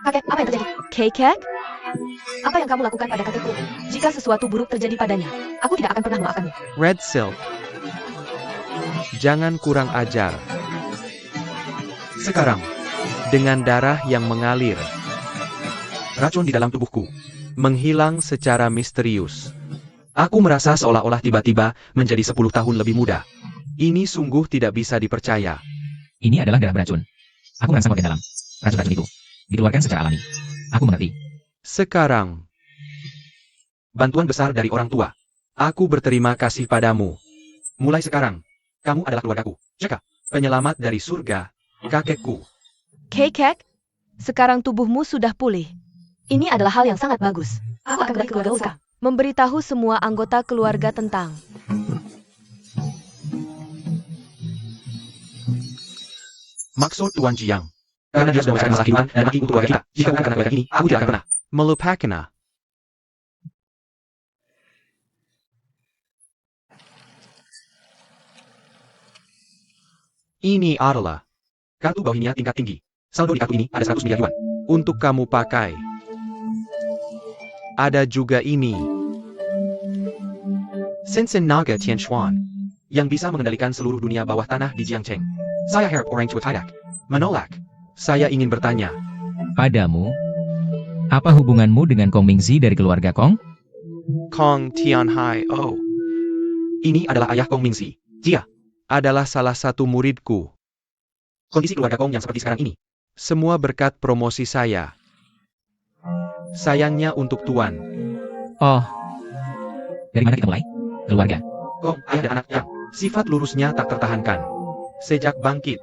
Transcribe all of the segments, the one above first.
Kakek, apa yang terjadi? Kakek? Apa yang kamu lakukan pada kakekku? Jika sesuatu buruk terjadi padanya, aku tidak akan pernah memaafkanmu. Red Silk. Jangan kurang ajar. Sekarang, dengan darah yang mengalir, racun di dalam tubuhku menghilang secara misterius. Aku merasa seolah-olah tiba-tiba menjadi 10 tahun lebih muda. Ini sungguh tidak bisa dipercaya. Ini adalah darah beracun. Aku merasa makin dalam. Racun-racun itu dikeluarkan secara alami. Aku mengerti. Sekarang, bantuan besar dari orang tua. Aku berterima kasih padamu. Mulai sekarang, kamu adalah keluargaku. Jaka, penyelamat dari surga, kakekku. Kakek? Sekarang tubuhmu sudah pulih. Ini adalah hal yang sangat bagus. Aku akan kembali ke keluarga Uska. Memberitahu semua anggota keluarga tentang. Maksud Tuan Jiang. Karena dia sudah menyelesaikan masalah kehidupan dan mati untuk keluarga kita. Jika bukan karena keluarga ini, aku tidak akan pernah melupakannya. Ini adalah kartu Bohemia tingkat tinggi. Saldo di kartu ini ada 100 miliar yuan. Untuk kamu pakai. Ada juga ini. Sensen Naga Tianchuan. Yang bisa mengendalikan seluruh dunia bawah tanah di Jiangcheng. Saya harap orang tua tidak menolak. Saya ingin bertanya. Padamu, apa hubunganmu dengan Kong Mingzi dari keluarga Kong? Kong Tianhai. Oh. Ini adalah ayah Kong Mingzi. Dia adalah salah satu muridku. Kondisi keluarga Kong yang seperti sekarang ini. Semua berkat promosi saya. Sayangnya untuk Tuan. Oh. Dari mana kita mulai? Keluarga. Kong, ayah dan anak yang sifat lurusnya tak tertahankan. Sejak bangkit,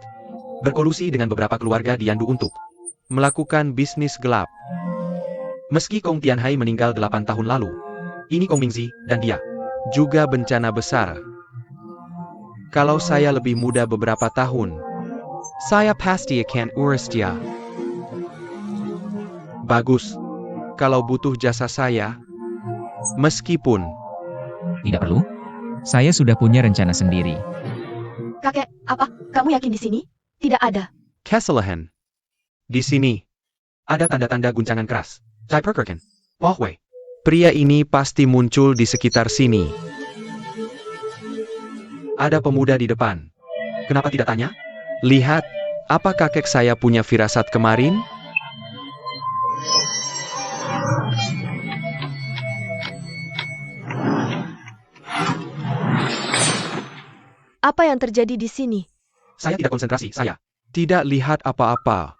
berkolusi dengan beberapa keluarga di Yandu untuk melakukan bisnis gelap. Meski Kong Tianhai meninggal 8 tahun lalu, ini Kong Mingzi dan dia juga bencana besar. Kalau saya lebih muda beberapa tahun, saya pasti akan urus dia. Bagus. Kalau butuh jasa saya, meskipun Tidak perlu. Saya sudah punya rencana sendiri. Kakek, apa? Kamu yakin di sini? Tidak ada. kesalahan. Di sini, ada tanda-tanda guncangan keras. Jai Perkerken, Pohwei. Pria ini pasti muncul di sekitar sini. Ada pemuda di depan. Kenapa tidak tanya? Lihat, apa kakek saya punya firasat kemarin? Apa yang terjadi di sini? Saya tidak konsentrasi, saya tidak lihat apa-apa.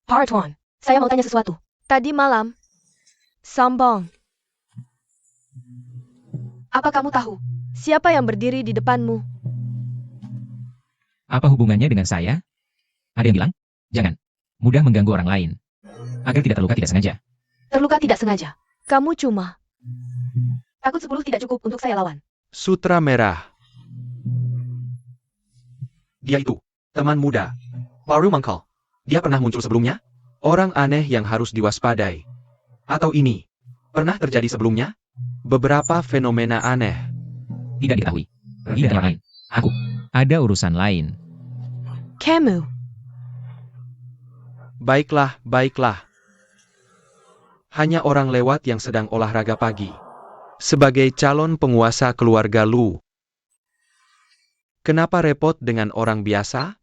Part 1. Saya mau tanya sesuatu. Tadi malam. Sambong. Apa kamu tahu? Siapa yang berdiri di depanmu? Apa hubungannya dengan saya? Ada yang bilang, jangan mudah mengganggu orang lain. Agar tidak terluka tidak sengaja. Terluka tidak sengaja. Kamu cuma. Takut 10 tidak cukup untuk saya lawan. Sutra Merah. Dia itu, teman muda. Paru Mangkal. Dia pernah muncul sebelumnya? Orang aneh yang harus diwaspadai. Atau ini, pernah terjadi sebelumnya? Beberapa fenomena aneh. Tidak diketahui. Pergi dari yang lain. Aku. Ada urusan lain. Kamu. Baiklah, baiklah. Hanya orang lewat yang sedang olahraga pagi. Sebagai calon penguasa keluarga Lu. Kenapa repot dengan orang biasa?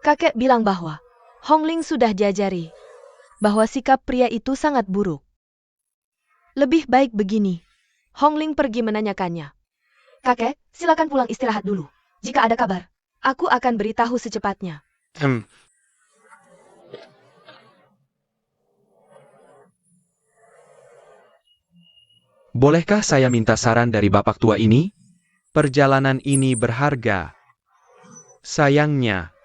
Kakek bilang bahwa Hongling sudah diajari bahwa sikap pria itu sangat buruk. Lebih baik begini. Hongling pergi menanyakannya. Kakek, silakan pulang istirahat dulu. Jika ada kabar, Aku akan beritahu secepatnya. Bolehkah saya minta saran dari bapak tua ini? Perjalanan ini berharga. Sayangnya.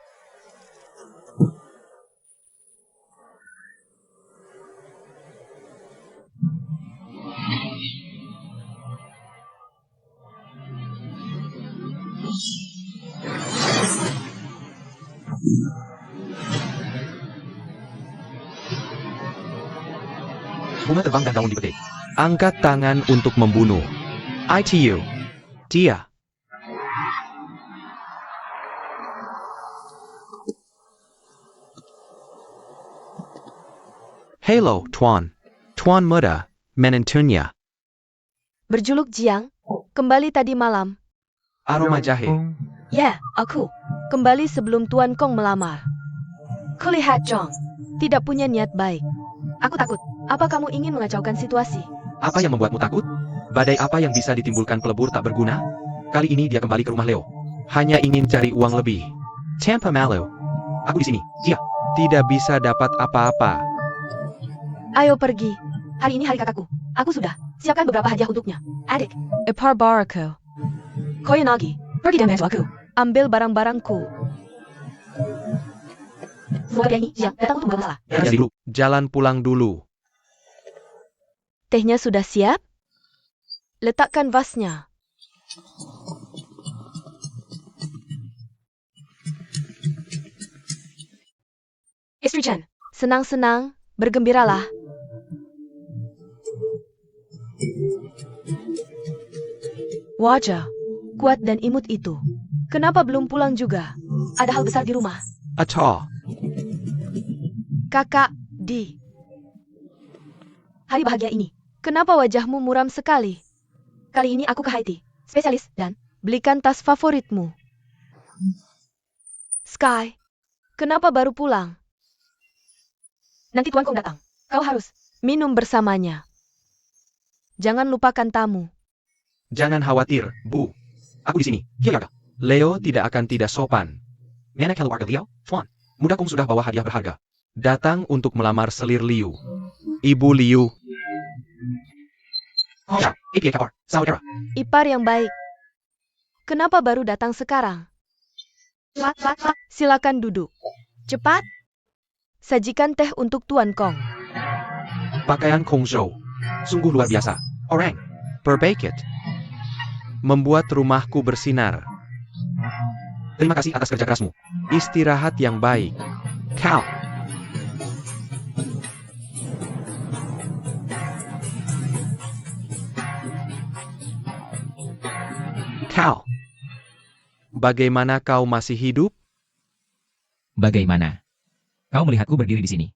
Bunga terbang dan daun dipetik. Angkat tangan untuk membunuh. ITU. Dia. Hello, Tuan. Tuan muda, menentunya. Berjuluk Jiang, kembali tadi malam. Aroma jahe. Ya, aku. Kembali sebelum Tuan Kong melamar. Kulihat Jong. Tidak punya niat baik. Aku takut. Apa kamu ingin mengacaukan situasi? Apa yang membuatmu takut? Badai apa yang bisa ditimbulkan pelebur tak berguna? Kali ini dia kembali ke rumah Leo. Hanya ingin cari uang lebih. Tanpa malu. Aku di sini. Dia tidak bisa dapat apa-apa. Ayo pergi. Hari ini hari kakakku. Aku sudah siapkan beberapa hadiah untuknya. Adik, Epar Barako. Koyanagi, pergi dan bantu aku. Ambil barang-barangku. Semua pria ini siap datang untuk membawa masalah. Jadi dulu. Jalan pulang dulu. Tehnya sudah siap? Letakkan vasnya. Istri Chen, Senang-senang, bergembiralah. Wajah, kuat dan imut itu. Kenapa belum pulang juga? ada hal besar di rumah. Atau. Kakak, Di. Hari bahagia ini. Kenapa wajahmu muram sekali? Kali ini aku ke Haiti. Spesialis dan Belikan tas favoritmu. Sky, kenapa baru pulang? nanti Tuan Kong datang. Kau harus. Minum bersamanya. Jangan lupakan tamu. Jangan khawatir, Bu. Aku di sini. Kiyaga. Leo tidak akan tidak sopan. Nenek keluarga Leo, Tuan. Muda Kong sudah bawa hadiah berharga. Datang untuk melamar selir Liu. Ibu Liu. Oh, ya. APA kabar. Saudara. Ipar yang baik. Kenapa baru datang sekarang? Silakan duduk. Cepat. Sajikan teh untuk Tuan Kong. Pakaian Kong Zhou. Sungguh luar biasa. Orang. Perbaikit. Membuat rumahku bersinar. Terima kasih atas kerja kerasmu. Istirahat yang baik. Kau. Kau. Bagaimana kau masih hidup? Bagaimana? Kau melihatku berdiri di sini.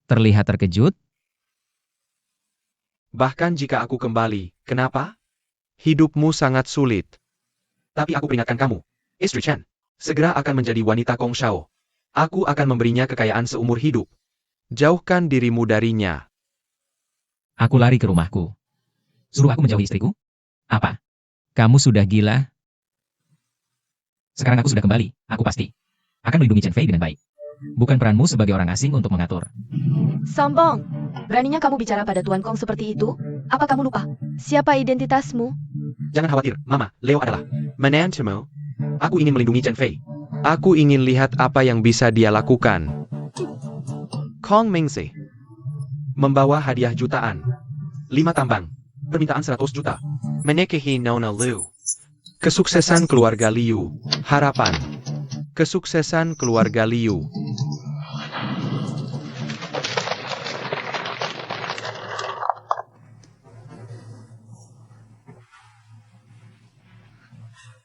Terlihat terkejut? Bahkan jika aku kembali, kenapa? Hidupmu sangat sulit. Tapi aku peringatkan kamu, Istri Chen, segera akan menjadi wanita Kong Shao. Aku akan memberinya kekayaan seumur hidup. Jauhkan dirimu darinya. Aku lari ke rumahku. Suruh aku menjauhi istriku? Apa? Kamu sudah gila? Sekarang aku sudah kembali, aku pasti akan melindungi Chen Fei dengan baik. Bukan peranmu sebagai orang asing untuk mengatur. Sombong. Beraninya kamu bicara pada Tuan Kong seperti itu? Apa kamu lupa? Siapa identitasmu? Jangan khawatir, Mama, Leo adalah menantumu. Aku ingin melindungi Chen Fei. Aku ingin lihat apa yang bisa dia lakukan. Kong Mingzi membawa hadiah jutaan. 5 tambang. Permintaan 100 juta. Menikahi Nona Liu. Kesuksesan keluarga Liu. Harapan. Kesuksesan keluarga Liu.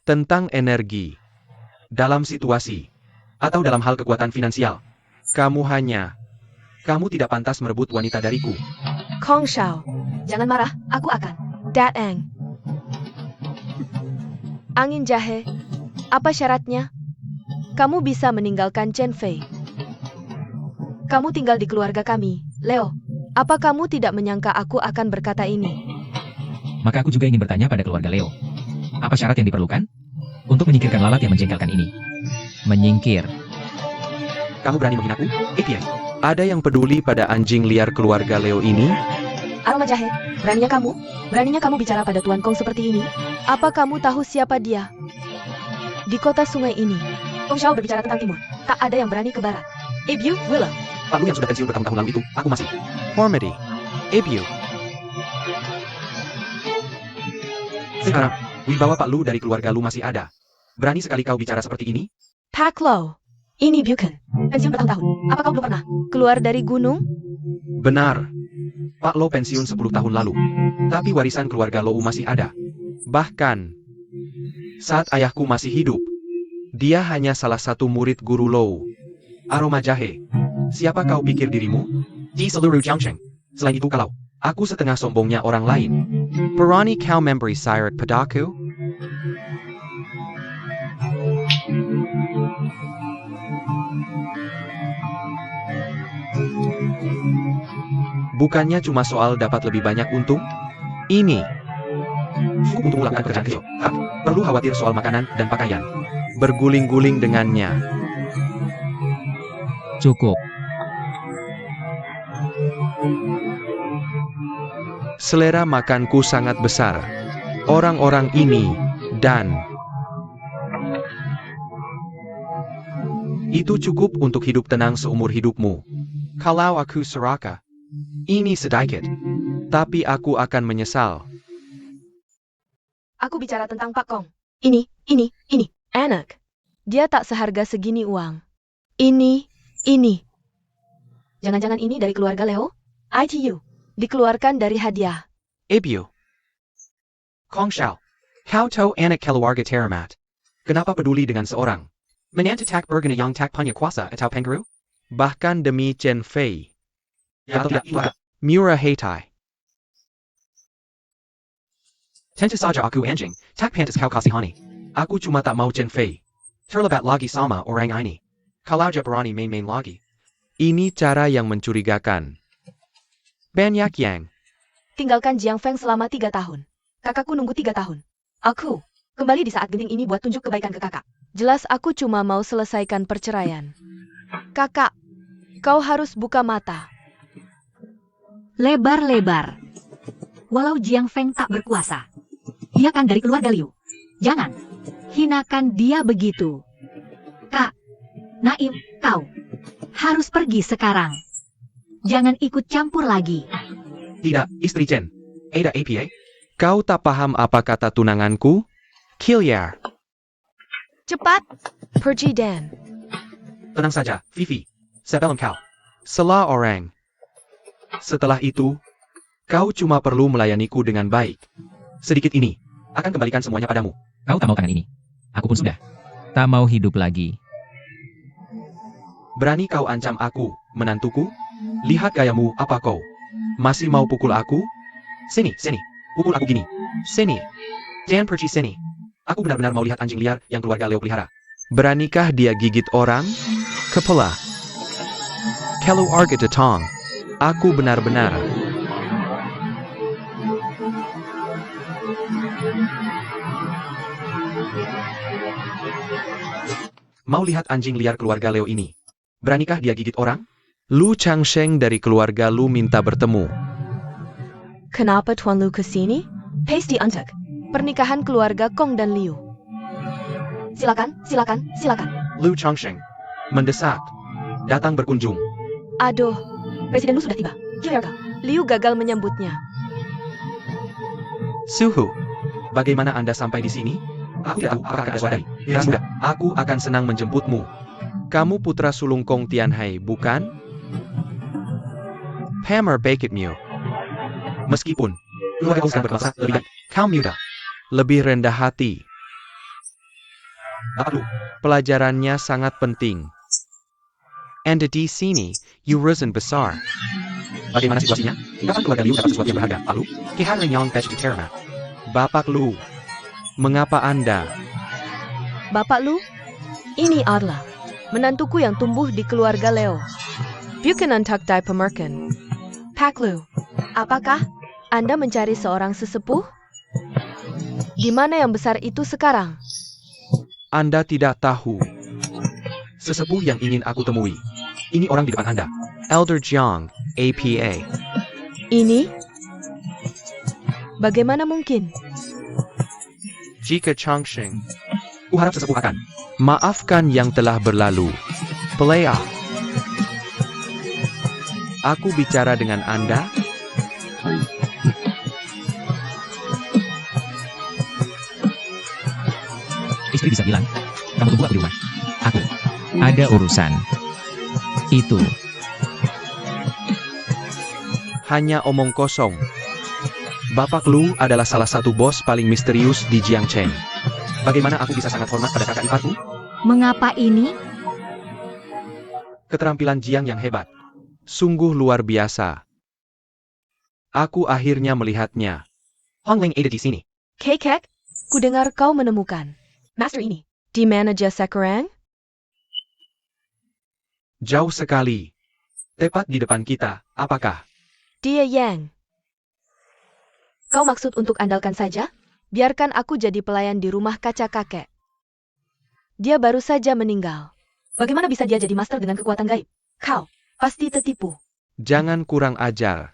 Tentang energi. Dalam situasi. Atau dalam hal kekuatan finansial. Kamu tidak pantas merebut wanita dariku. Kong Shao. Jangan marah, aku akan. Dat Eng. Angin jahe. Apa syaratnya? Kamu bisa meninggalkan Chen Fei. Kamu tinggal di keluarga kami, Leo. Apa kamu tidak menyangka aku akan berkata ini? Maka aku juga ingin bertanya pada keluarga Leo. Apa syarat yang diperlukan untuk menyingkirkan lalat yang menjengkelkan ini? Menyingkir. Kamu berani menghinaku? APA. Ada yang peduli pada anjing liar keluarga Leo ini? Aroma jahe. Beraninya kamu bicara pada Tuan Kong seperti ini? Apa kamu tahu siapa dia? Di kota sungai ini. Kong Shao berbicara tentang timur. Tak ada yang berani ke barat. Ibu, Willow. Pak Lu yang sudah pensiun bertahun-tahun lalu itu, aku masih. Hormati. APU. Sekarang, wibawa Pak Lu dari keluarga Lu masih ada. Berani sekali kau bicara seperti ini? Pak Lo. Ini Buchan. Pensiun bertahun-tahun. Apa kau belum pernah? Keluar dari gunung? Benar. Pak Lo pensiun 10 tahun lalu. Tapi warisan keluarga Lou masih ada. Bahkan, saat ayahku masih hidup, dia hanya salah satu murid guru Lou. Aroma jahe. Siapa kau pikir dirimu? Di seluruh Jiangsheng. Selain itu kalau aku setengah sombongnya orang lain. Berani kau memberi syarat padaku? Bukannya cuma soal dapat lebih banyak untung? Ini cukup untuk melakukan pekerjaan kecil. Perlu khawatir soal makanan dan pakaian. Berguling-guling dengannya. Cukup. Selera makanku sangat besar. Orang-orang ini, dan itu cukup untuk hidup tenang seumur hidupmu. Kalau aku serakah, ini sedikit, tapi aku akan menyesal. Aku bicara tentang Pak Kong. Ini. Anak. Dia tak seharga segini uang. Ini. Jangan-jangan ini dari keluarga Leo? ITU. Dikeluarkan dari hadiah. Ibu. Kong Xiao. Kau tahu anak keluarga teramat. Kenapa peduli dengan seorang? Menantu tak berguna yang tak punya kuasa atau pengaruh? Bahkan demi Chen Fei. Ya atau tidak, Mura Heitai. Tentu saja aku anjing, tak pantas kau kasihani. Aku cuma tak mau Chen Fei terlibat lagi sama orang ini. Kalau dia berani main-main lagi. Ini cara yang mencurigakan. Banyak yang Tinggalkan Jiang Feng selama 3 tahun. Kakakku nunggu 3 tahun. Aku kembali di saat genting ini buat tunjuk kebaikan ke kakak. Jelas aku cuma mau selesaikan perceraian. Kakak, kau harus buka mata. Lebar-lebar. Walau Jiang Feng tak berkuasa, dia kan dari keluarga Liu. Jangan hinakan dia begitu. Kak, Naim, kau harus pergi sekarang. Jangan ikut campur lagi. tidak, istri Chen. Ada APA? Kau tak paham apa kata tunanganku? Kilyar. Cepat, pergi Dan. Tenang saja, Vivi. Sebelum kau salah orang. Setelah itu, kau cuma perlu melayaniku dengan baik. Sedikit ini akan kembalikan semuanya padamu. Kau tak mau tangan ini. Aku pun sudah. Tak mau hidup lagi. Berani kau ancam aku, menantuku? Lihat gayamu, apa kau? Masih mau pukul aku? Sini. Pukul aku gini. Sini. Jangan pergi sini. Aku benar-benar mau lihat anjing liar yang keluarga Leo pelihara. Beranikah dia gigit orang? Kepala. Keluarga Detong. Aku benar-benar. Mau lihat anjing liar keluarga Leo ini? Beranikah dia gigit orang? Lu Changsheng dari keluarga Lu minta bertemu. Kenapa Tuan Lu kesini? Hasty untuk. Pernikahan keluarga Kong dan Liu. Silakan. Lu Changsheng. Mendesak. Datang berkunjung. Aduh, Presiden Lu sudah tiba. Kilyar kau. Liu gagal menyambutnya. Suhu. Bagaimana Anda sampai di sini? Aku tidak tahu apakah Anda sadari. Ya sudah, aku akan senang menjemputmu. Kamu putra sulung Kong Tianhai, bukan? Hammer Baked Mew. Meskipun keluarga Kong sedang berkuasa, lebih baik kau muda. Lebih rendah hati. Apa lu? Pelajarannya sangat penting. Anda di sini, urusan besar. Bagaimana situasinya? Kapan keluarga Liu dapat sesuatu yang berharga? Lalu, kehadiran yang patch terma. Bapak Lu, mengapa Anda? Bapak Lu, ini adalah menantuku yang tumbuh di keluarga Leo. Bukan tak dai pemerkan. Pak Lu, apakah Anda mencari seorang sesepuh? Di mana yang besar itu sekarang? Anda tidak tahu. Sesepuh yang ingin aku temui. Ini orang di depan Anda. Elder Jiang, APA. Ini? Bagaimana mungkin? Jika Changsheng. Kuharap sesepuh akan maafkan yang telah berlalu. Pelea. Aku bicara dengan Anda? Istri bisa bilang, kamu tunggu aku di rumah. Aku ada urusan. Itu. Hanya omong kosong. Bapak Lu adalah salah satu bos paling misterius di Jiangcheng. Bagaimana aku bisa sangat hormat pada kakak iparku? Mengapa ini? Keterampilan Jiang yang hebat. Sungguh luar biasa. Aku akhirnya melihatnya. Hongling ada di sini. Kekek, kudengar kau menemukan Master ini. di mana jasa Kerang? Jauh sekali. Tepat di depan kita, apakah? Dia Yang. Kau maksud untuk andalkan saja? Biarkan aku jadi pelayan di rumah kaca kakek. Dia baru saja meninggal. Bagaimana bisa dia jadi master dengan kekuatan gaib? Kau pasti tertipu. Jangan kurang ajar.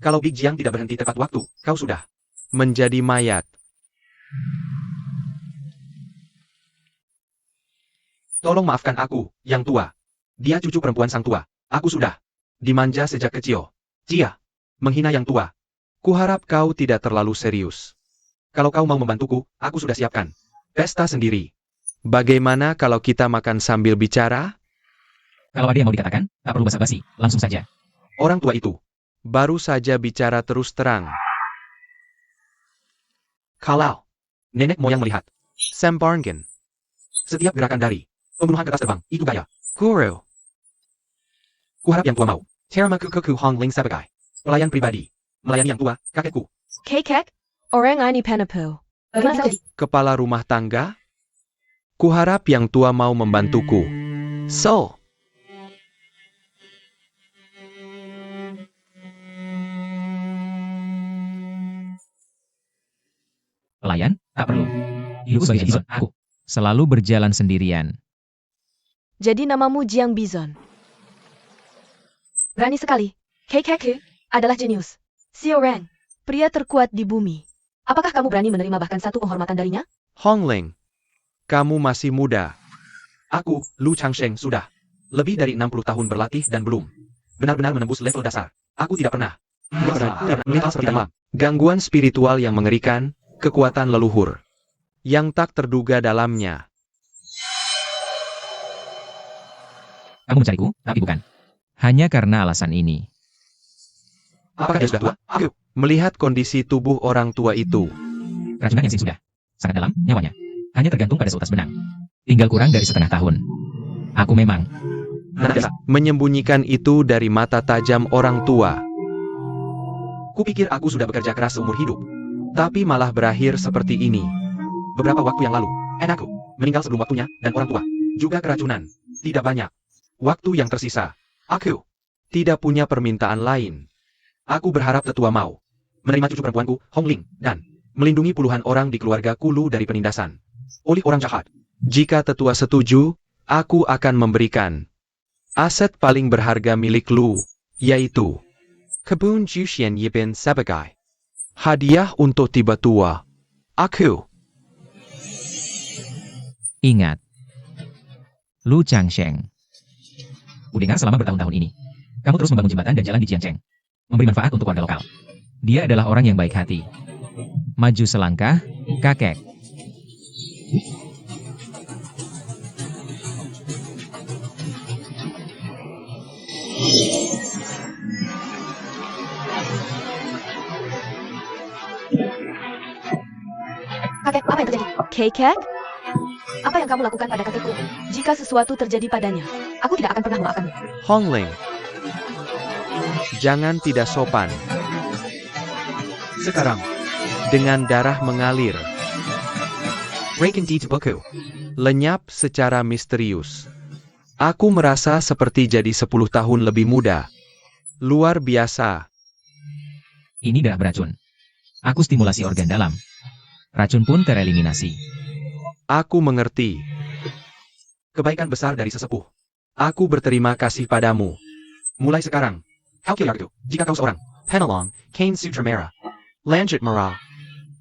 Kalau Big Jiang tidak berhenti tepat waktu, kau sudah menjadi mayat. Tolong maafkan aku, yang tua. Dia cucu perempuan sang tua. Aku sudah dimanja sejak kecil. Dia menghina yang tua. Kuharap kau tidak terlalu serius. Kalau kau mau membantuku, aku sudah siapkan pesta sendiri. Bagaimana kalau kita makan sambil bicara? Kalau ada yang mau dikatakan, tak perlu basa-basi, langsung saja. Orang tua itu baru saja bicara terus terang. Kalau nenek moyang melihat Sam Barngen, setiap gerakan dari pembunuhan kertas terbang, itu gaya Guru. Kuharap yang tua mau Teramakuku Hongling sebagai pelayan pribadi, melayani yang tua, kakekku. Kekek, orang ini penepu. Bagaimana kau jadi? Kepala rumah tangga? Kuharap yang tua mau membantuku. So, Pelayan, tak perlu. Hidupku sebagai bison, aku selalu berjalan sendirian. Jadi namamu Jiang Bison. Berani sekali. Kekek adalah jenius. Xiaorang, pria terkuat di bumi. Apakah kamu berani menerima bahkan satu penghormatan darinya? Hongling, kamu masih muda. Aku, Lu Changsheng, sudah lebih dari 60 tahun berlatih dan belum benar-benar menembus level dasar. Aku tidak pernah mental seperti demam. Gangguan spiritual yang mengerikan, kekuatan leluhur yang tak terduga dalamnya. Kamu mencariku, tapi bukan. Hanya karena alasan ini. Apakah dia sudah tua? Aku melihat kondisi tubuh orang tua itu. Keracunan yang sudah sangat dalam nyawanya. Hanya tergantung pada seutas benang. Tinggal kurang dari setengah tahun. Aku memang menyembunyikan itu dari mata tajam orang tua. Kupikir aku sudah bekerja keras seumur hidup, tapi malah berakhir seperti ini. Beberapa waktu yang lalu, anakku meninggal sebelum waktunya, dan orang tua juga keracunan. Tidak banyak waktu yang tersisa. Aku tidak punya permintaan lain. Aku berharap tetua mau menerima cucu perempuanku, Hongling, dan melindungi puluhan orang di keluarga Kulu dari penindasan oleh orang jahat. Jika tetua setuju, aku akan memberikan aset paling berharga milik Lu, yaitu kebun Jushian Yibin sebagai hadiah untuk tiba tua. Aku ingat. Lu Changsheng. Kudengar selama bertahun-tahun ini, kamu terus membangun jembatan dan jalan di Jiangcheng. Memberi manfaat untuk warga lokal. Dia adalah orang yang baik hati. Maju selangkah, kakek. Kakek, apa yang terjadi? Kekek? Apa yang kamu lakukan pada kakekku? Jika sesuatu terjadi padanya, Aku tidak akan pernah memaafkanmu. Hongling, jangan tidak sopan. Sekarang, dengan darah mengalir, Raken di Tubuku. lenyap secara misterius. Aku merasa seperti jadi 10 tahun lebih muda. Luar biasa. Ini darah beracun. Aku stimulasi organ dalam. Racun pun tereliminasi. Aku mengerti. Kebaikan besar dari sesepuh. Aku berterima kasih padamu. Mulai sekarang, Kalkilardu, jika kau seorang Penalong, Kane Sutra Merah. Lanjut Merah.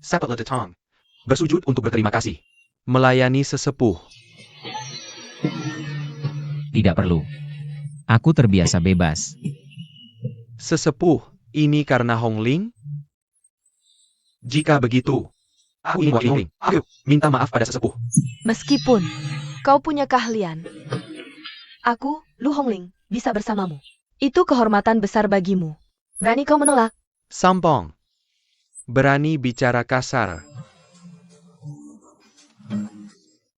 Sapala Datong. bersujud untuk berterima kasih. Melayani sesepuh. Tidak perlu. Aku terbiasa bebas. Sesepuh, ini karena Hongling? Jika begitu, aku ingin wakili Hongling. Aku minta maaf pada sesepuh. meskipun kau punya keahlian, aku, Lu Hongling, bisa bersamamu. Itu kehormatan besar bagimu. Berani kau menolak? Sombong. Berani bicara kasar.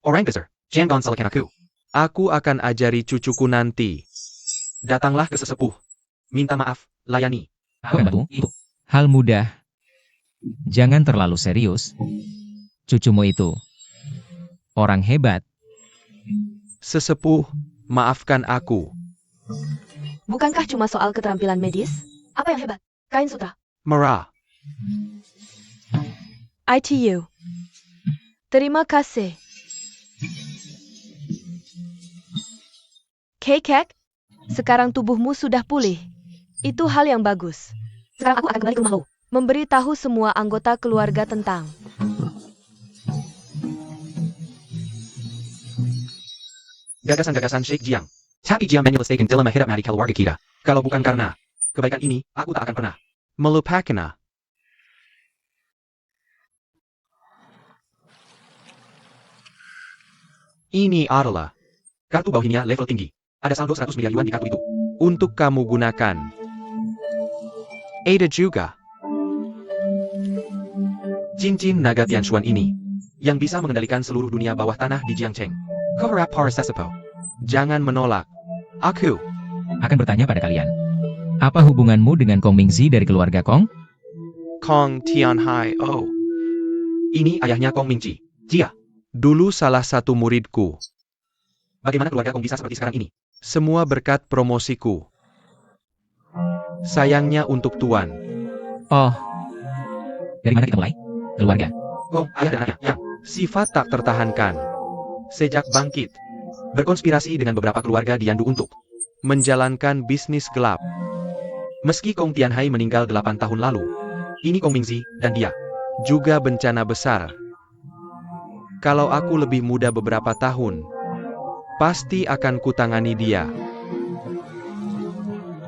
Orang besar, jangan salahkan aku. Aku akan ajari cucuku nanti. Datanglah ke sesepuh. Minta maaf, layani. Aku akan bantu itu. Hal mudah. Jangan terlalu serius. Cucumu itu orang hebat. Sesepuh, maafkan aku. Bukankah cuma soal keterampilan medis? Apa yang hebat? Kain sutra. Mara. ITU. Terima kasih. Kekek, sekarang tubuhmu sudah pulih. Itu hal yang bagus. Sekarang aku akan kembali ke rumah Lo. Memberi tahu semua anggota keluarga tentang Gagasan-gagasan Sheikh Jiang. Tapi Jiang menyelesaikan dilema hidup mati keluarga kita. Kalau bukan karena kebaikan ini, aku tak akan pernah. Melupakan. Ini adalah Kartu Bohemia level tinggi. Ada saldo 100 miliar yuan di kartu itu. untuk kamu gunakan. Ada juga Cincin naga Tianshuan ini. Yang bisa mengendalikan seluruh dunia bawah tanah di Jiangcheng. Kau harap para sesepuh. jangan menolak. Aku. Akan bertanya pada kalian. Apa hubunganmu dengan Kong Mingzi dari keluarga Kong? Kong Tianhai. Oh, Ini ayahnya Kong Mingji. Jia. dulu salah satu muridku. Bagaimana keluarga Kong bisa seperti sekarang ini? Semua berkat promosiku. Sayangnya untuk Tuan. Oh. Dari mana kita mulai? Keluarga. Kong, ayah dan anaknya. Yang Sifat tak tertahankan. Sejak bangkit, berkonspirasi dengan beberapa keluarga di Yandu untuk. menjalankan bisnis gelap. Meski Kong Tianhai meninggal 8 tahun lalu. Ini Kong Mingzi dan dia. Juga bencana besar. Kalau aku lebih muda beberapa tahun, pasti akan kutangani dia.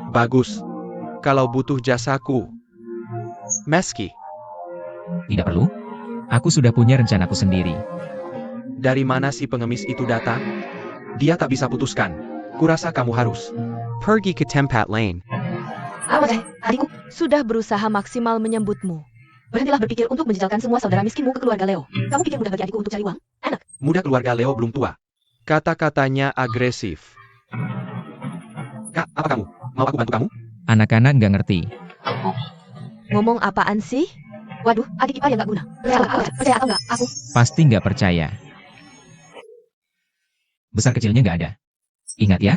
Bagus. Kalau butuh jasaku. Meski, Tidak perlu. Aku sudah punya rencanaku sendiri. dari mana si pengemis itu datang? Dia tak bisa putuskan. Kurasa kamu harus. Pergi ke tempat lain. Awas, adikku. sudah berusaha maksimal menyambutmu. Berhentilah berpikir untuk menjejalkan semua saudara miskinmu ke keluarga Leo. Kamu pikir mudah bagi adikku untuk cari uang? Enak. Muda keluarga Leo belum tua. Kata-katanya agresif. Kak, apa kamu? Mau aku bantu kamu? Anak-anak nggak ngerti. Ngomong apaan sih? Waduh, adik ipar yang gak guna. Percaya atau enggak, aku. Pasti nggak percaya. Besar kecilnya nggak ada. Ingat ya?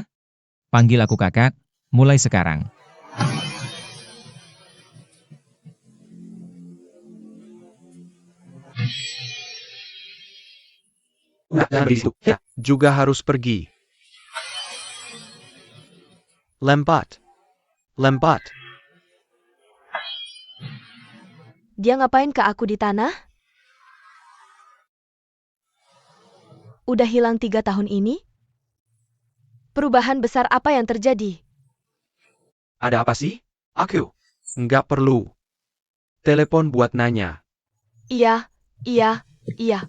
Panggil aku kakak, mulai sekarang. Udah, jangan berdiri situ. Ya, Juga harus pergi. Lempat. Lempat. Dia ngapain ke aku di tanah? Udah hilang 3 tahun ini? Perubahan besar apa yang terjadi? ada apa sih? Aku. Nggak perlu. Telepon buat nanya. Iya, iya, iya.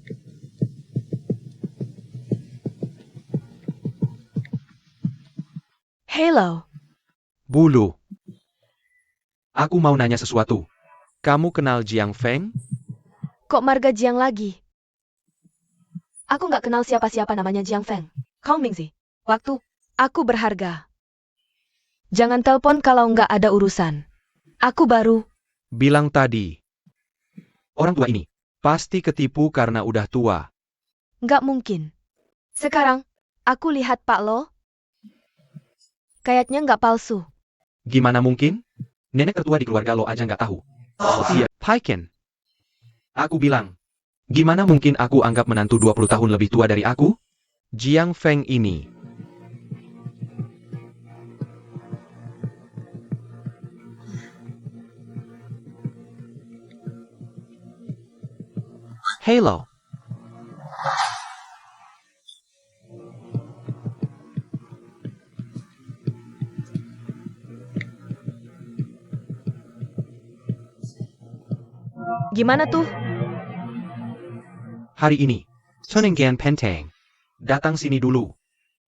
Hello. Bulu. Aku mau nanya sesuatu. Kamu kenal Jiang Feng? Kok marga Jiang lagi? Aku nggak kenal siapa-siapa namanya Jiang Feng. Kong Mingzi. Waktu. Aku berharga. Jangan telepon kalau nggak ada urusan. Aku baru. Bilang tadi. Orang tua ini. Pasti ketipu karena udah tua. Nggak mungkin. Sekarang, aku lihat Pak Lo. Kayaknya nggak palsu. Gimana mungkin? Nenek tertua di keluarga lo aja nggak tahu. Iya, Paiken. aku bilang. Gimana mungkin aku anggap menantu 20 tahun lebih tua dari aku? Jiang Feng ini. Halo. Gimana tuh? Hari ini. Tuningan Penteng. Datang sini dulu.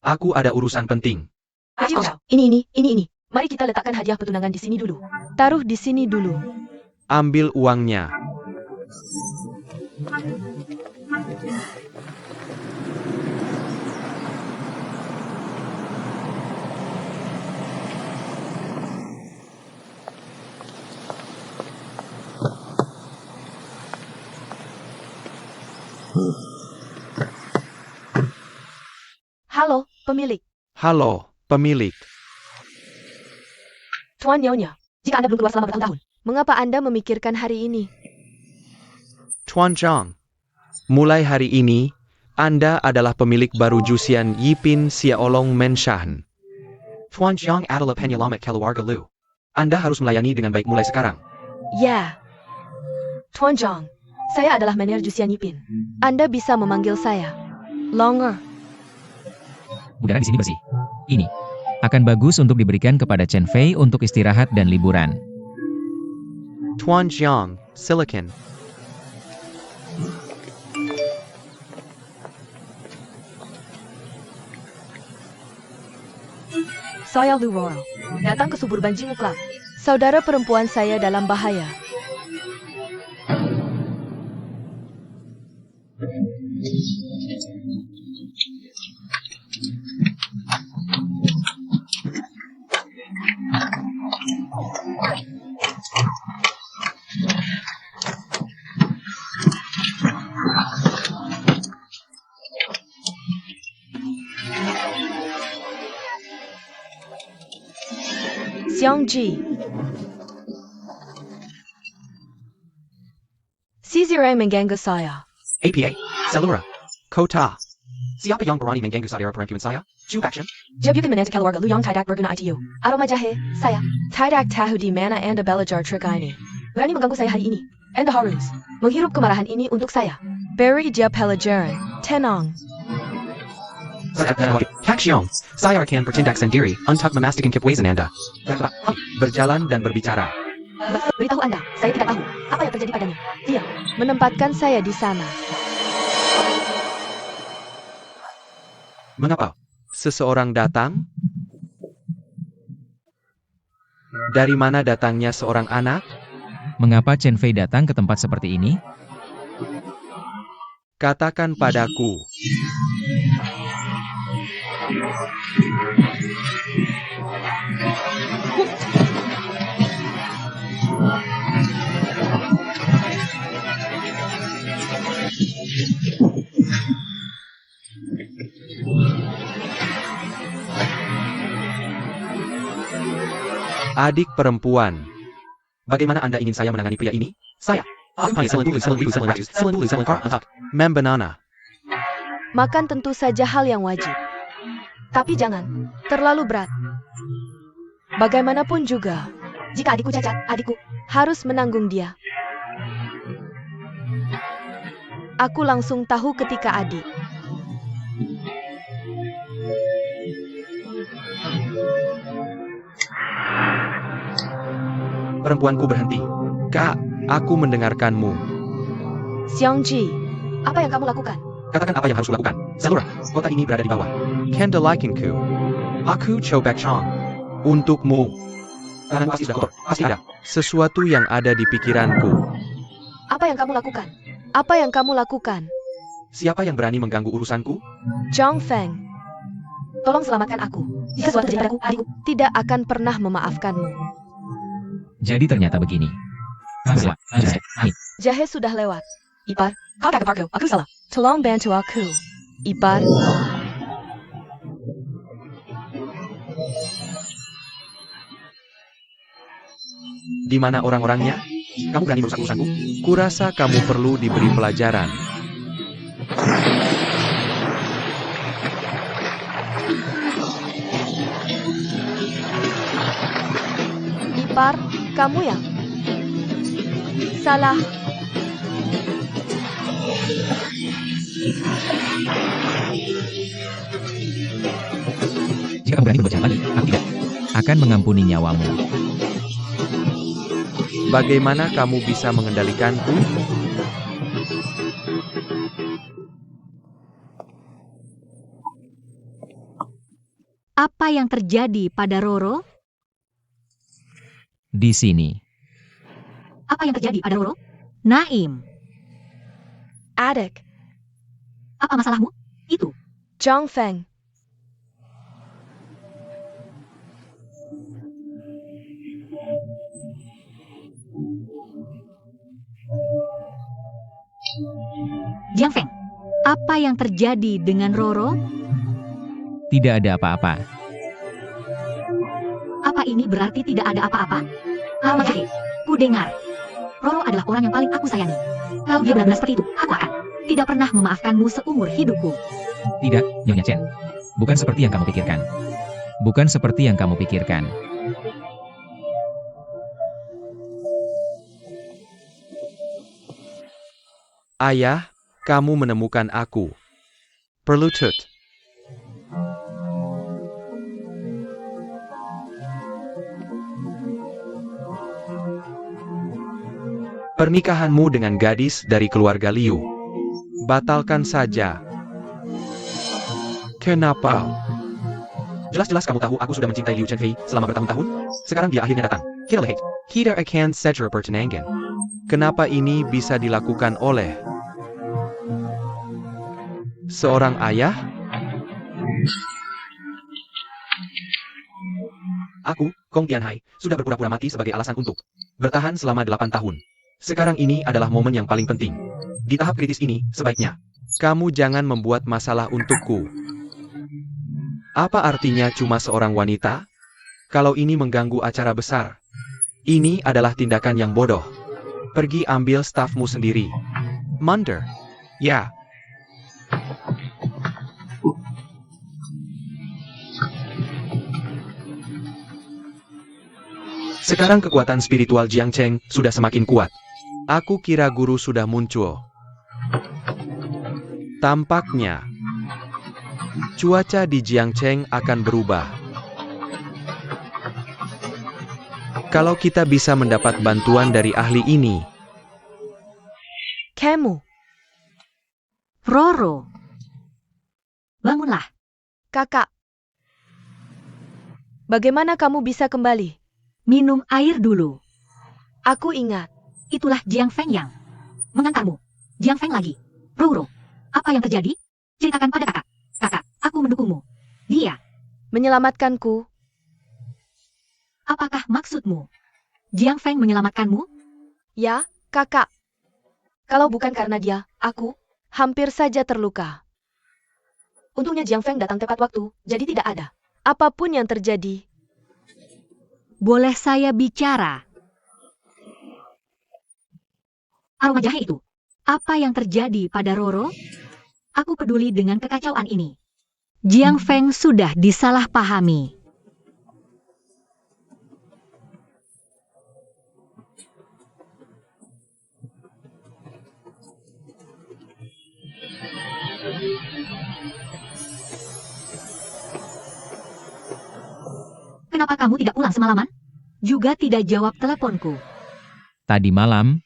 Aku ada urusan penting. Ini. Mari kita letakkan hadiah petunangan di sini dulu. Taruh di sini dulu. Ambil uangnya. Halo, pemilik. Halo, pemilik. Tuan Nyonya, Jika Anda belum keluar selama bertahun-tahun, mengapa Anda memikirkan hari ini? Tuan Zhang. Mulai hari ini, Anda adalah pemilik baru Jusian Yipin Siaolong Menshahan. Tuan Jiang adalah penyelamat keluarga Lu. Anda harus melayani dengan baik mulai sekarang. Ya. Tuan Zhang, saya adalah manajer Jusian Yipin. Anda bisa memanggil saya Longer. Udara di sini bersih. Ini akan bagus untuk diberikan kepada Chen Fei untuk istirahat dan liburan. Tuan Jiang, silakan. Saya Lu Roro. Datang ke Suburban Jingu Club. Saudara perempuan saya dalam bahaya. Xiang Ji. Sizirai mengganggu saya. APA, Selura, Kota. Siapa yang berani mengganggu saudara perempuan saya? Ju Action. Jeb Bukan manajer keluarga Lu yang tidak berguna ITU. Aroma jahe, saya. Tidak tahu di mana Anda belajar trik ini. Berani mengganggu saya hari ini. Anda harus menghirup kemarahan ini untuk saya. Beri dia pelajaran. Tenang. Kak Xiong, saya akan bertindak sendiri untuk memastikan kepuasan Anda. Berjalan dan berbicara. Beritahu Anda, saya tidak tahu apa yang terjadi padanya. Dia Menempatkan saya di sana. Mengapa? Seseorang datang? Dari mana datangnya seorang anak? Mengapa Chen Fei datang ke tempat seperti ini? Katakan padaku. Adik perempuan. Bagaimana Anda ingin saya menangani pria ini? Saya. Aku panggil selen dulu, untuk. Membanana. Makan tentu saja hal yang wajib. tapi jangan Terlalu berat. Bagaimanapun juga, jika adikku cacat, adikku harus menanggung dia. Aku langsung tahu ketika adik. Perempuanku berhenti. Kak, aku mendengarkanmu. Xiang Ji, apa yang kamu lakukan? Katakan apa yang harus kulakukan. Selura, kota ini berada di bawah. Kendalaikanku. Aku Cho Bek Chong. Untukmu. Tangan pasti sudah kotor. Pasti ada. Sesuatu yang ada di pikiranku. Apa yang kamu lakukan? apa yang kamu lakukan? Siapa yang berani mengganggu urusanku? Zhang Feng Tolong selamatkan aku. Jika sesuatu terjadi padaku, adikku tidak akan pernah memaafkanmu. Jadi ternyata begini. Jahe sudah lewat. Ipar, kau tak keparku, aku salah. Tolong bantu aku. Ipar, Di mana orang-orangnya? Kamu berani merusak urusanku? Kurasa kamu perlu diberi pelajaran. Ipar, kamu yang salah. Jika kamu berani berbuat jahat lagi, aku tidak akan mengampuni nyawamu. Bagaimana kamu bisa mengendalikanku? Apa yang terjadi pada Roro? Di sini. Apa yang terjadi pada Roro? Naim, Adik, apa masalahmu? Itu. Zhang Feng. Jiang Feng, apa yang terjadi dengan Roro? Tidak ada apa-apa. Apa ini berarti tidak ada apa-apa? Aroma jahe, ku dengar. Roro adalah orang yang paling aku sayangi. Kalau dia benar-benar seperti itu, aku akan tidak pernah memaafkanmu seumur hidupku. Tidak, Nyonya Chen. Bukan seperti yang kamu pikirkan. Bukan seperti yang kamu pikirkan. Ayah, kamu menemukan aku. Perlutut. Pernikahanmu dengan gadis dari keluarga Liu. Batalkan saja. Kenapa? Jelas-jelas kamu tahu aku sudah mencintai Liu Chenfei selama bertahun-tahun. Sekarang dia akhirnya datang. Kita lihat. Kita akan segera bertunangan. Kenapa ini bisa dilakukan oleh seorang ayah? Aku, Kong Tianhai, sudah berpura-pura mati sebagai alasan untuk bertahan selama 8 tahun. Sekarang ini adalah momen yang paling penting. Di tahap kritis ini, sebaiknya kamu jangan membuat masalah untukku. Apa artinya cuma seorang wanita? Kalau ini mengganggu acara besar. Ini adalah tindakan yang bodoh. Pergi ambil stafmu sendiri. Munder. Ya. Sekarang kekuatan spiritual Jiang Cheng sudah semakin kuat. Aku kira guru sudah muncul. Tampaknya cuaca di Jiangcheng akan berubah. Kalau kita bisa mendapat bantuan dari ahli ini. Kamu, Roro, bangunlah. kakak. Bagaimana kamu bisa kembali? Minum air dulu. Aku ingat. Itulah Jiang Feng yang mengantarmu. Jiang Feng lagi. Roro, apa yang terjadi? Ceritakan pada kakak. Kakak, aku mendukungmu. Dia, Menyelamatkanku. apakah maksudmu? Jiang Feng menyelamatkanmu? Ya, kakak. Kalau bukan karena dia, aku hampir saja terluka. Untungnya Jiang Feng datang tepat waktu, jadi tidak ada apapun yang terjadi. Boleh saya bicara? Aroma jahe itu. Apa yang terjadi pada Roro? Aku peduli dengan kekacauan ini. Jiang Feng sudah disalahpahami. Kenapa kamu tidak pulang semalaman? Juga tidak jawab teleponku. Tadi malam,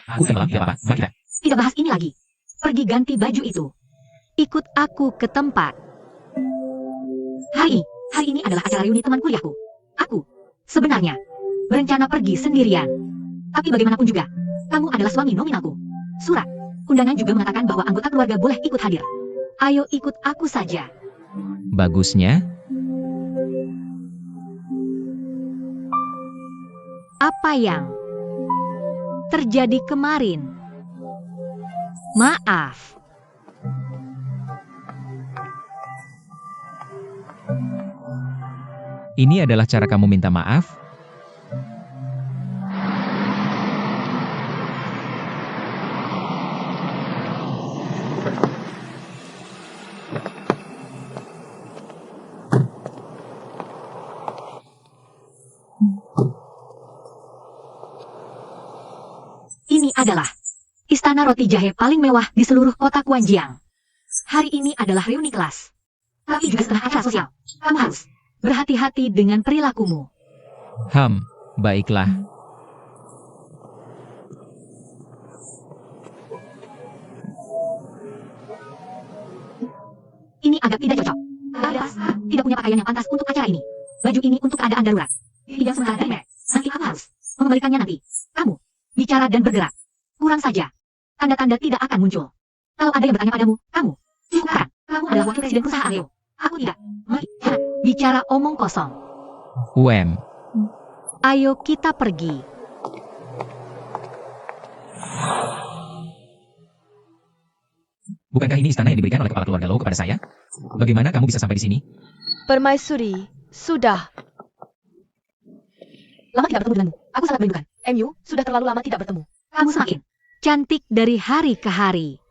aku tenggelam, tidak apa-apa, mari kita. Tidak bahas ini lagi. Pergi ganti baju itu. Ikut aku ke tempat. Hari ini adalah acara reuni teman kuliahku. Aku, sebenarnya, berencana pergi sendirian. Tapi bagaimanapun juga, kamu adalah suami nominalku. Surat undangan juga mengatakan bahwa anggota keluarga boleh ikut hadir. Ayo ikut aku saja. Bagusnya, Apa yang terjadi kemarin? Maaf. ini adalah cara kamu minta maaf? Ini adalah istana roti jahe paling mewah di seluruh kota Guanjiang. Hari ini adalah reuni kelas. Tapi juga setengah acara sosial. Kamu harus berhati-hati dengan perilakumu. Baiklah. Ini agak tidak cocok. Adas tidak punya pakaian yang pantas untuk acara ini. Baju ini untuk keadaan darurat. Tidak sementara dari merek. Nanti aku harus mengembalikannya nanti. Kamu bicara dan bergerak. Kurang saja. Tanda-tanda tidak akan muncul. Kalau ada yang bertanya padamu, kamu cukupkan. Kamu adalah wakil presiden perusahaan Leo. Aku tidak. Bicara omong kosong. Ayo kita pergi. Bukankah ini istana yang diberikan oleh kepala keluarga Lo kepada saya? Bagaimana kamu bisa sampai di sini? Permaisuri, sudah. Lama tidak bertemu denganmu. Aku sangat merindukan. MU, sudah terlalu lama tidak bertemu. Kamu semakin cantik dari hari ke hari.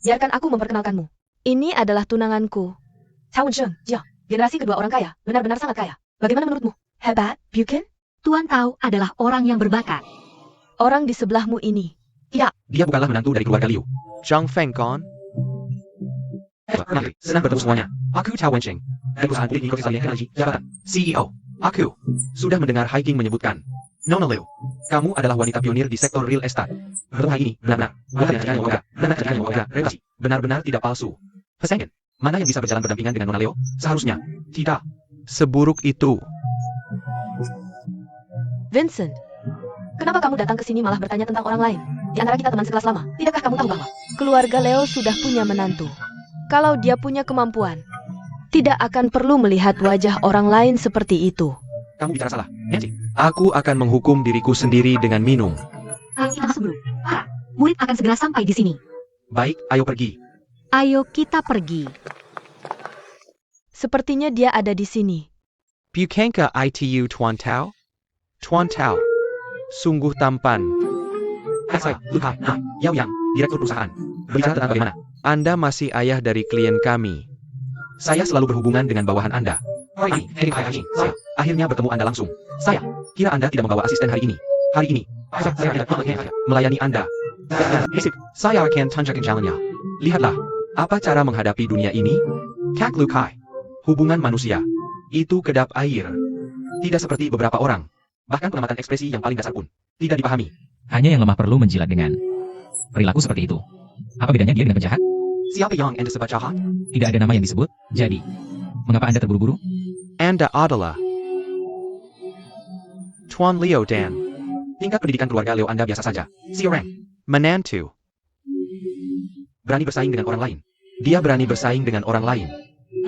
Biarkan aku memperkenalkanmu. Ini adalah tunanganku. Cao Wensheng, Jia, generasi kedua orang kaya, benar-benar sangat kaya. Bagaimana menurutmu? Hebat, Buchan? Tuan Tao adalah orang yang berbakat. Orang di sebelahmu ini. Dia bukanlah menantu dari keluarga Liu. Zhang Feng Kon? Menteri, senang bertemu semuanya. Aku Cao Wensheng. Dari perusahaan publik Mikrokristalian Energi, jabatan CEO. Aku sudah mendengar Hiking menyebutkan Nona Liu, kamu adalah wanita pionir di sektor real estate. Bertemu hari ini, benar-benar. Bukan yang wajar, benar-benar yang wajar. Relasi, benar-benar tidak palsu. Pesengen, mana yang bisa berjalan berdampingan dengan Nona Leo? Seharusnya tidak. Seburuk itu. Vincent, kenapa kamu datang ke sini malah bertanya tentang orang lain? Di antara kita teman sekelas lama, tidakkah kamu tahu bahwa keluarga Leo sudah punya menantu? Kalau dia punya kemampuan, tidak akan perlu melihat wajah orang lain seperti itu. Kamu bicara salah, Nancy. Aku akan menghukum diriku sendiri dengan minum. Ayo kita masuk dulu. Para murid akan segera sampai di sini. Baik, ayo pergi. Ayo kita pergi. Sepertinya dia ada di sini. Bukankah ITU Tuan Tao? Tuan Tao. Sungguh tampan. Hai saya, Lukai, Yao Yang, direktur perusahaan. Berbicara tentang bagaimana? Anda masih ayah dari klien kami. Saya selalu berhubungan dengan bawahan Anda. Hari ini, saya akhirnya bertemu Anda langsung. Saya kira Anda tidak membawa asisten hari ini. Hari ini, saya melayani Anda. Saya akan tunjukkan jalannya. Lihatlah, apa cara menghadapi dunia ini? Kak Lukai. Hubungan manusia. Itu kedap air. Tidak seperti beberapa orang. Bahkan pengamatan ekspresi yang paling dasar pun tidak dipahami. Hanya yang lemah perlu menjilat dengan perilaku seperti itu. Apa bedanya dia dengan penjahat? Siapa yang Anda sebut jahat? Tidak ada nama yang disebut. Jadi, mengapa Anda terburu-buru? Anda adalah Tuan Leo Dan. Tingkat pendidikan keluarga Leo Anda biasa saja. Siorang. Menantu. Berani bersaing dengan orang lain. Dia berani bersaing dengan orang lain.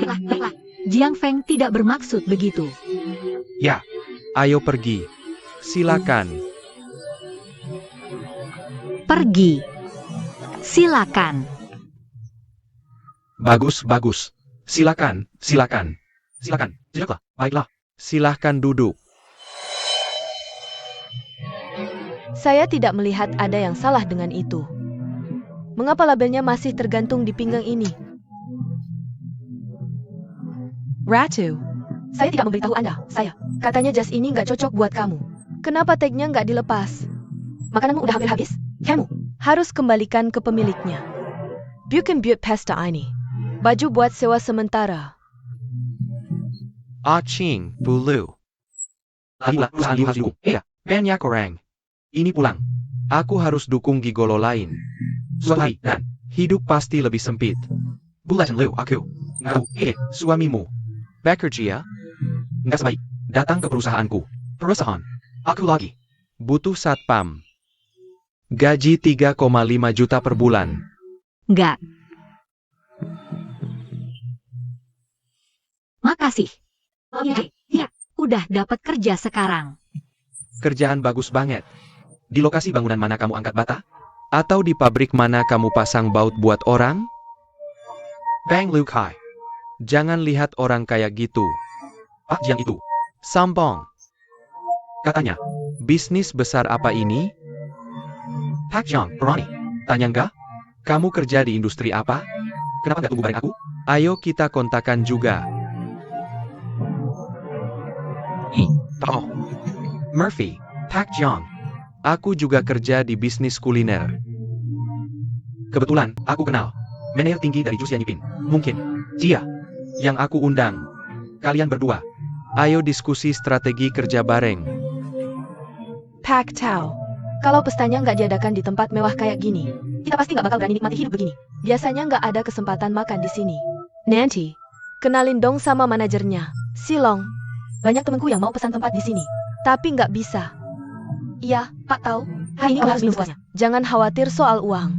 Baiklah. Jiang Feng tidak bermaksud begitu. Ya, Ayo pergi. Silakan. Pergi. Silakan. bagus, bagus. Silakan, silakan. Silakan, duduklah. Baiklah. Silahkan duduk. Saya tidak melihat ada yang salah dengan itu. Mengapa labelnya masih tergantung di pinggang ini? Ratu, saya tidak memberitahu Anda. Katanya jas ini nggak cocok buat kamu. Kenapa tagnya nggak dilepas? Makananmu udah hampir habis. Kamu harus kembalikan ke pemiliknya. Bukan buat pesta ini. Baju buat sewa sementara. Ching, Bulu. Lagi perusahaan Liu harus dukung. Banyak orang. Ini pulang. Aku harus dukung gigolo lain. Suatu hari, dan Hidup pasti lebih sempit. Bulatan Liu, aku. Suamimu. Bekerja? Nggak sebaik. Datang ke perusahaanku. Perusahaan. Aku lagi. Butuh satpam. Gaji 3,5 juta per bulan. Enggak. Makasih. Ya, udah dapat kerja sekarang. Kerjaan bagus banget. Di lokasi bangunan mana kamu angkat bata? Atau di pabrik mana kamu pasang baut buat orang? Bang Liu Kai. Jangan lihat orang kayak gitu. Pak Jiang itu. Sambong. Katanya. Bisnis besar apa ini? Pak Jiang, Ronnie. Tanya enggak? Kamu kerja di industri apa? Kenapa nggak tunggu bareng aku? Ayo kita kontakan juga. Oh. Murphy. Pak Jiang. Aku juga kerja di bisnis kuliner. Kebetulan, aku kenal. Manajer tinggi dari Jusian Yipin. Mungkin. Jia. Yang aku undang. Kalian berdua. Ayo diskusi strategi kerja bareng. Pak Tao, kalau pestanya nggak diadakan di tempat mewah kayak gini, kita pasti nggak bakal berani nikmati hidup begini. Biasanya nggak ada kesempatan makan di sini. Nanti, kenalin dong sama manajernya, Silong. Banyak temenku yang mau pesan tempat di sini, tapi nggak bisa. Iya, Pak tahu. Hari ini kamu harus minum sepuasnya. Jangan khawatir soal uang.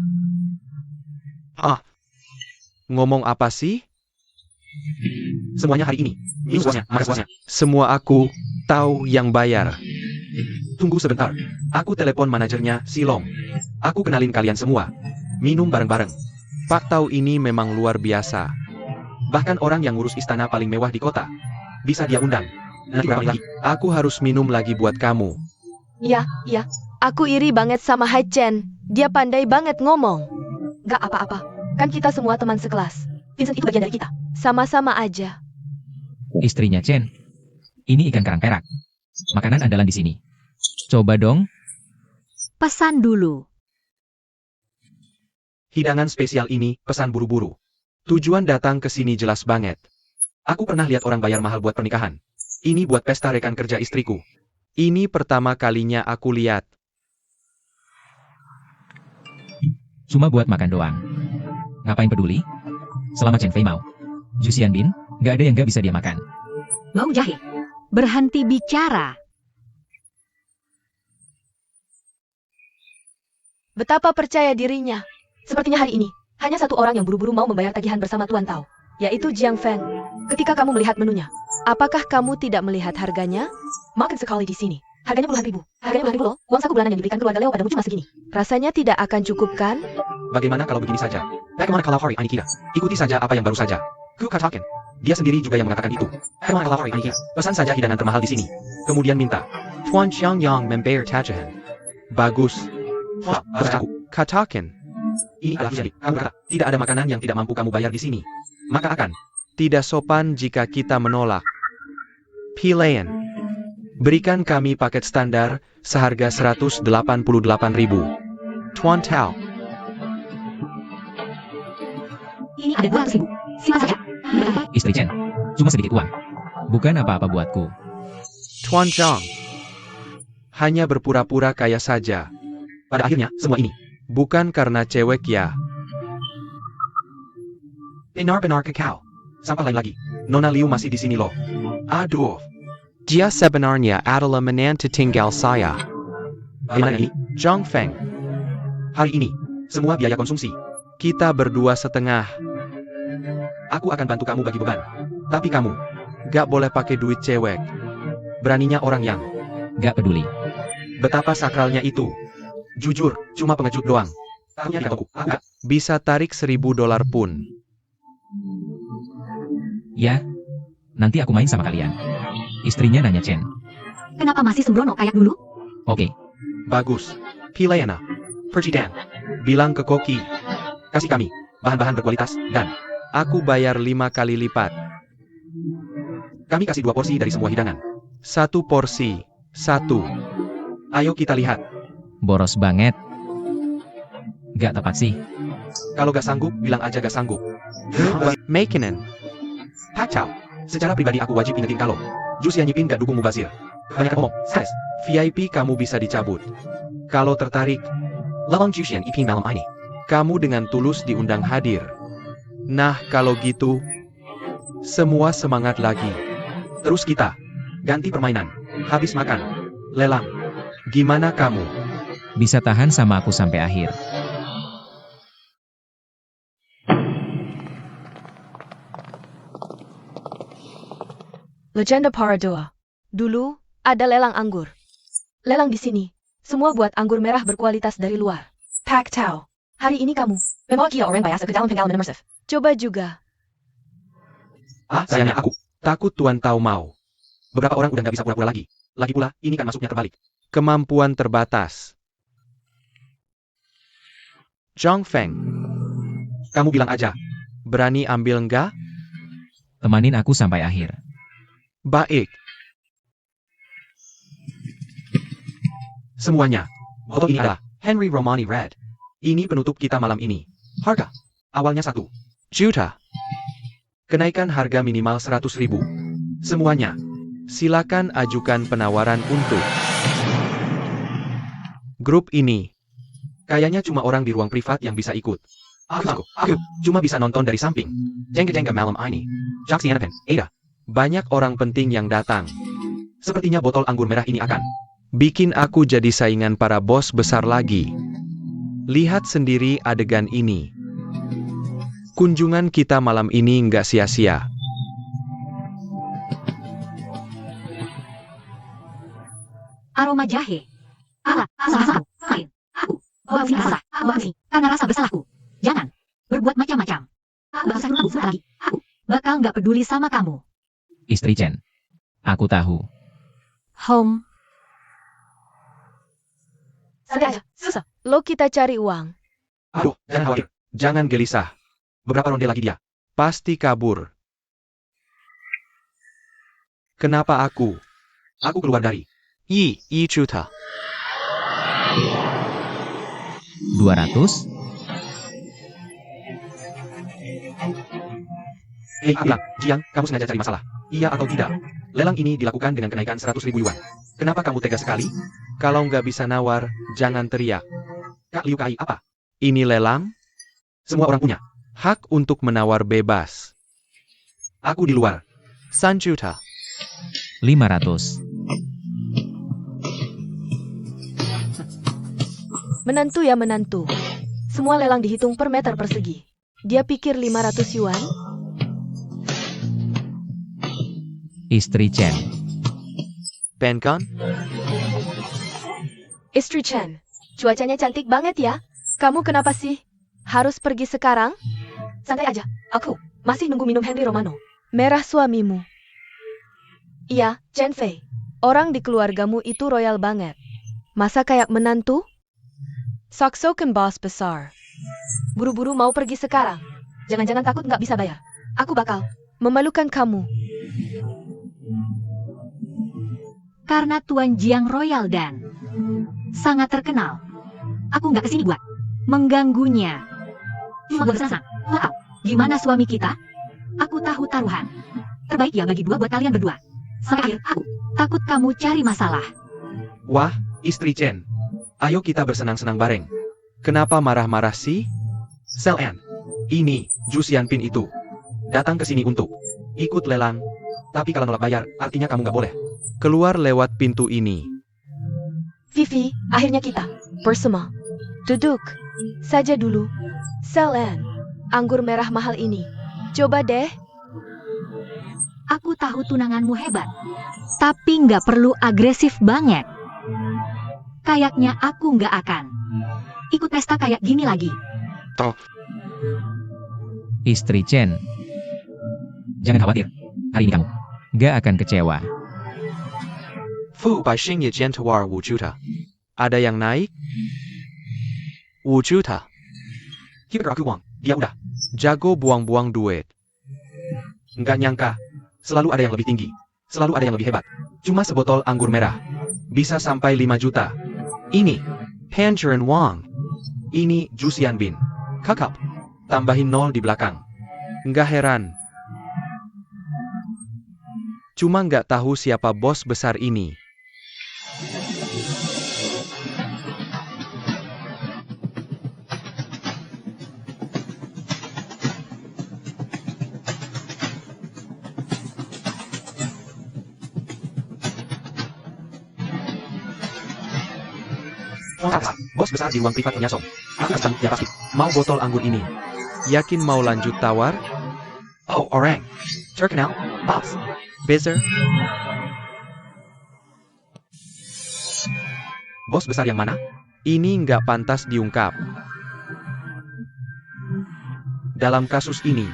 Ngomong apa sih? Semuanya hari ini. Minum sepuasnya, makan sepuasnya. Semua aku tahu yang bayar. Tunggu sebentar. Aku telepon manajernya, Silong. Aku kenalin kalian semua. Minum bareng-bareng. Pak Tau ini memang luar biasa. Bahkan orang yang ngurus istana paling mewah di kota. Bisa dia undang. Nanti berapa lagi? Aku harus minum lagi buat kamu. Iya. Aku iri banget sama Hai Chen. Dia pandai banget ngomong. Gak apa-apa. Kan kita semua teman sekelas. Vincent itu bagian dari kita. Sama-sama aja. Istrinya Chen. Ini ikan karang perak. Makanan andalan di sini. Coba dong. Pesan dulu. Hidangan spesial ini, pesan buru-buru. Tujuan datang ke sini jelas banget. Aku pernah lihat orang bayar mahal buat pernikahan. Ini buat pesta rekan kerja istriku. Ini pertama kalinya aku lihat. Cuma buat makan doang. Ngapain peduli? Selama Chen Fei mau. Zhu Xianbin, nggak ada yang nggak bisa dia makan. Mau jahe? Berhenti bicara. Betapa percaya dirinya. Sepertinya hari ini, hanya satu orang yang buru-buru mau membayar tagihan bersama Tuan Tao, yaitu Jiang Feng. Ketika kamu melihat menunya, apakah kamu tidak melihat harganya? Makan sekali di sini. Harganya puluhan ribu. Loh. Uang saku bulanan yang diberikan keluarga Leo padamu cuma segini. Rasanya tidak akan cukup kan? Bagaimana kalau begini saja? Bagaimana kalau hari ini kita? Ikuti saja apa yang baru saja. Ku katakan. Dia sendiri juga yang mengatakan itu. Bagaimana kalau hari ini kita? Pesan saja hidangan termahal di sini. Kemudian minta. Tuan Xiangyang membayar tagihan. Bagus. Wah, aku. Katakan. Ini adalah jadi. Kamu berkata, tidak ada makanan yang tidak mampu kamu bayar di sini. Maka akan. Tidak sopan jika kita menolak. Pilihan. Berikan kami paket standar seharga 188.000. Tuan Tao. Ini ada 200 ribu. Silakan saja. Istri Chen. Cuma sedikit uang. Bukan apa-apa buatku. Tuan Zhang. Hanya berpura-pura kaya saja. Pada akhirnya, semua ini. Bukan karena cewek ya. Benar-benar kekal. Sampai lain lagi. Nona Liu masih di sini loh. Aduh. Dia sebenarnya adalah menantu tinggal saya. Bagaimana ini? Zhang Feng. Hari ini, semua biaya konsumsi. Kita berdua setengah. Aku akan bantu kamu bagi beban. Tapi kamu, Gak boleh pakai duit cewek. beraninya orang yang Gak peduli. betapa sakralnya itu. Jujur, cuma pengecut doang. Tahunya di aku gak. Bisa tarik $1.000 pun. Ya. Nanti aku main sama kalian. Istrinya nanya Chen. Kenapa masih sembrono kayak dulu? Oke. Bagus. Pilayana. Pergi Dan. Bilang ke Koki. Kasih kami bahan-bahan berkualitas dan Aku bayar 5 kali lipat. kami kasih 2 porsi dari semua hidangan. 1 porsi. 1. Ayo kita lihat. Boros banget. Gak tepat sih. Kalau gak sanggup, bilang aja gak sanggup. Makanan. Kacau. Secara pribadi aku wajib ingetin kalau Jus yang nyipin gak dukung mubazir. Banyak ngomong, stres. VIP kamu bisa dicabut. Kalau tertarik, Lalong Jus yang ipin malam ini. kamu dengan tulus diundang hadir. Nah, kalau gitu, semua semangat lagi. Terus kita ganti permainan. Habis makan. Lelang. Gimana kamu? Bisa tahan sama aku sampai akhir. Legenda Para Dua. Dulu, ada lelang anggur. Lelang di sini. Semua buat anggur merah berkualitas dari luar. Pak Tao. Hari ini kamu membawa orang biasa ke dalam pengalaman immersive. Coba juga. Sayangnya aku. Takut Tuan Tau mau. Beberapa orang udah gak bisa pura-pura lagi. Lagi pula, ini kan masuknya terbalik. Kemampuan terbatas. Zhang Feng, Kamu bilang aja. berani ambil enggak? Temanin aku sampai akhir. Baik. Semuanya. Foto ini adalah Henry Romani Red. Ini penutup kita malam ini. Harga. Awalnya 1 juta. Kenaikan harga minimal 100.000. Semuanya. Silakan ajukan penawaran untuk grup ini. Kayaknya cuma orang di ruang privat yang bisa ikut. Aku cuma bisa nonton dari samping. Jengga malam ini. Jack Sianapen, Ada. Banyak orang penting yang datang. Sepertinya botol anggur merah ini akan bikin aku jadi saingan para bos besar lagi. Lihat sendiri adegan ini. Kunjungan kita malam ini nggak sia-sia. Aroma jahe. Salah lain. Aku maafin karena rasa bersalahku. Jangan berbuat macam-macam. Aku lagi. Aku bakal nggak peduli sama kamu. Istri Chen. Aku tahu. Home. Santai aja, susah. Lo kita cari uang. Aduh, jangan khawatir. Jangan gelisah. Beberapa ronde lagi dia pasti kabur. Kenapa aku? Aku keluar dari Yi Chuta. 200? Bilang, Jiang, kamu sengaja cari masalah. Iya atau tidak? Lelang ini dilakukan dengan kenaikan 100.000 yuan. Kenapa kamu tega sekali? Kalau nggak bisa nawar, jangan teriak. Kak Liu Kai, apa? Ini lelang? Semua orang punya hak untuk menawar bebas. Aku di luar. 3 juta. 500. Menantu ya menantu. Semua lelang dihitung per meter persegi. Dia pikir 500 yuan? Istri Chen. Pencon? Istri Chen, cuacanya cantik banget ya. Kamu kenapa sih? Harus pergi sekarang? Santai aja, aku masih nunggu minum Henry Romano. Merah suamimu. Iya, Chen Fei. Orang di keluargamu itu royal banget. Masa kayak menantu? Saksoken bos besar. Buru-buru mau pergi sekarang. Jangan-jangan takut nggak bisa bayar. Aku bakal memalukan kamu. Karena Tuan Jiang royal dan sangat terkenal. Aku nggak kesini buat mengganggunya. Cuma buat senang. Wow, gimana suami kita? Aku tahu taruhan. Terbaik ya bagi dua buat kalian berdua. Sampai akhir aku takut kamu cari masalah. Wah, istri Chen. Ayo kita bersenang-senang bareng. Kenapa marah-marah sih? Selen. Ini, Ju Xianpin itu. Datang ke sini untuk ikut lelang. Tapi kalau nolak bayar, artinya kamu nggak boleh keluar lewat pintu ini. Vivi, akhirnya kita bersama. Duduk saja dulu. Selen, anggur merah mahal ini. Coba deh. Aku tahu tunanganmu hebat. Tapi nggak perlu agresif banget. Kayaknya aku nggak akan ikut pesta kayak gini lagi. Istri Chen. Jangan khawatir. Hari ini kamu gak akan kecewa. Fu Bai Xing Ye Jian Tuar 5 juta. Ada yang naik? 5 juta. Keep aku uang. Dia udah jago buang-buang duit. Nggak nyangka. Selalu ada yang lebih tinggi. Selalu ada yang lebih hebat. Cuma sebotol anggur merah bisa sampai 5 juta. Ini Han Churen Wang. Ini Ju Xianbin. Kakap. Tambahin 0 di belakang. Nggak heran. Cuma nggak tahu siapa bos besar ini. Bos besar di ruang privat punya som. Aku pesan, ya pasti. Mau botol anggur ini. Yakin mau lanjut tawar? Oh, orang. Terkenal, boss. Bezer. Bos besar yang mana? Ini nggak pantas diungkap. Dalam kasus ini,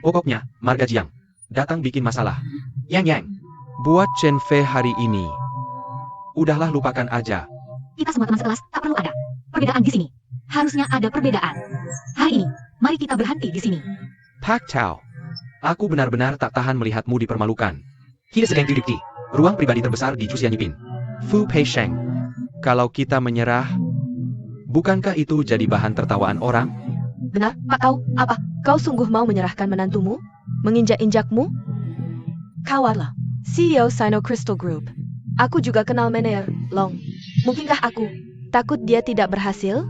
pokoknya, Marga Jiang datang bikin masalah. Yang, buat Chen Fei hari ini. Udahlah lupakan aja. Kita semua teman sekelas, tak perlu ada perbedaan di sini. Harusnya ada perbedaan. Hari ini, mari kita berhenti di sini. Pak Tao, aku benar-benar tak tahan melihatmu dipermalukan. Kita sedang duduk di ruang pribadi terbesar di Ju Xianpin. Fu Pei Sheng. Kalau kita menyerah, bukankah itu jadi bahan tertawaan orang? Benar, Pak Kau, apa? Kau sungguh mau menyerahkan menantumu? Menginjak-injakmu? Kawarlah, CEO Sino Crystal Group. Aku juga kenal manajer, Long. Mungkinkah aku takut dia tidak berhasil?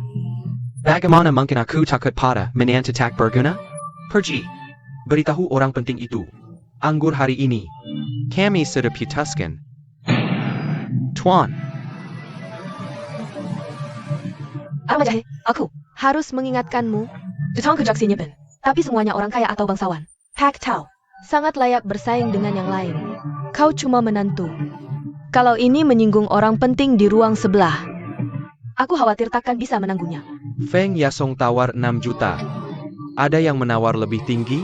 Bagaimana mungkin aku takut pada mainan tak berguna? Pergi. Beritahu orang penting itu. Anggur hari ini. Kami sudah putuskan. Tuan. Arma jahe, aku harus mengingatkanmu. Jepang kejaksi nyeben. Tapi semuanya orang kaya atau bangsawan. Pak Tau. Sangat layak bersaing dengan yang lain. Kau cuma menantu. Kalau ini menyinggung orang penting di ruang sebelah, aku khawatir takkan bisa menanggungnya. Feng Yasong tawar 6 juta. Ada yang menawar lebih tinggi?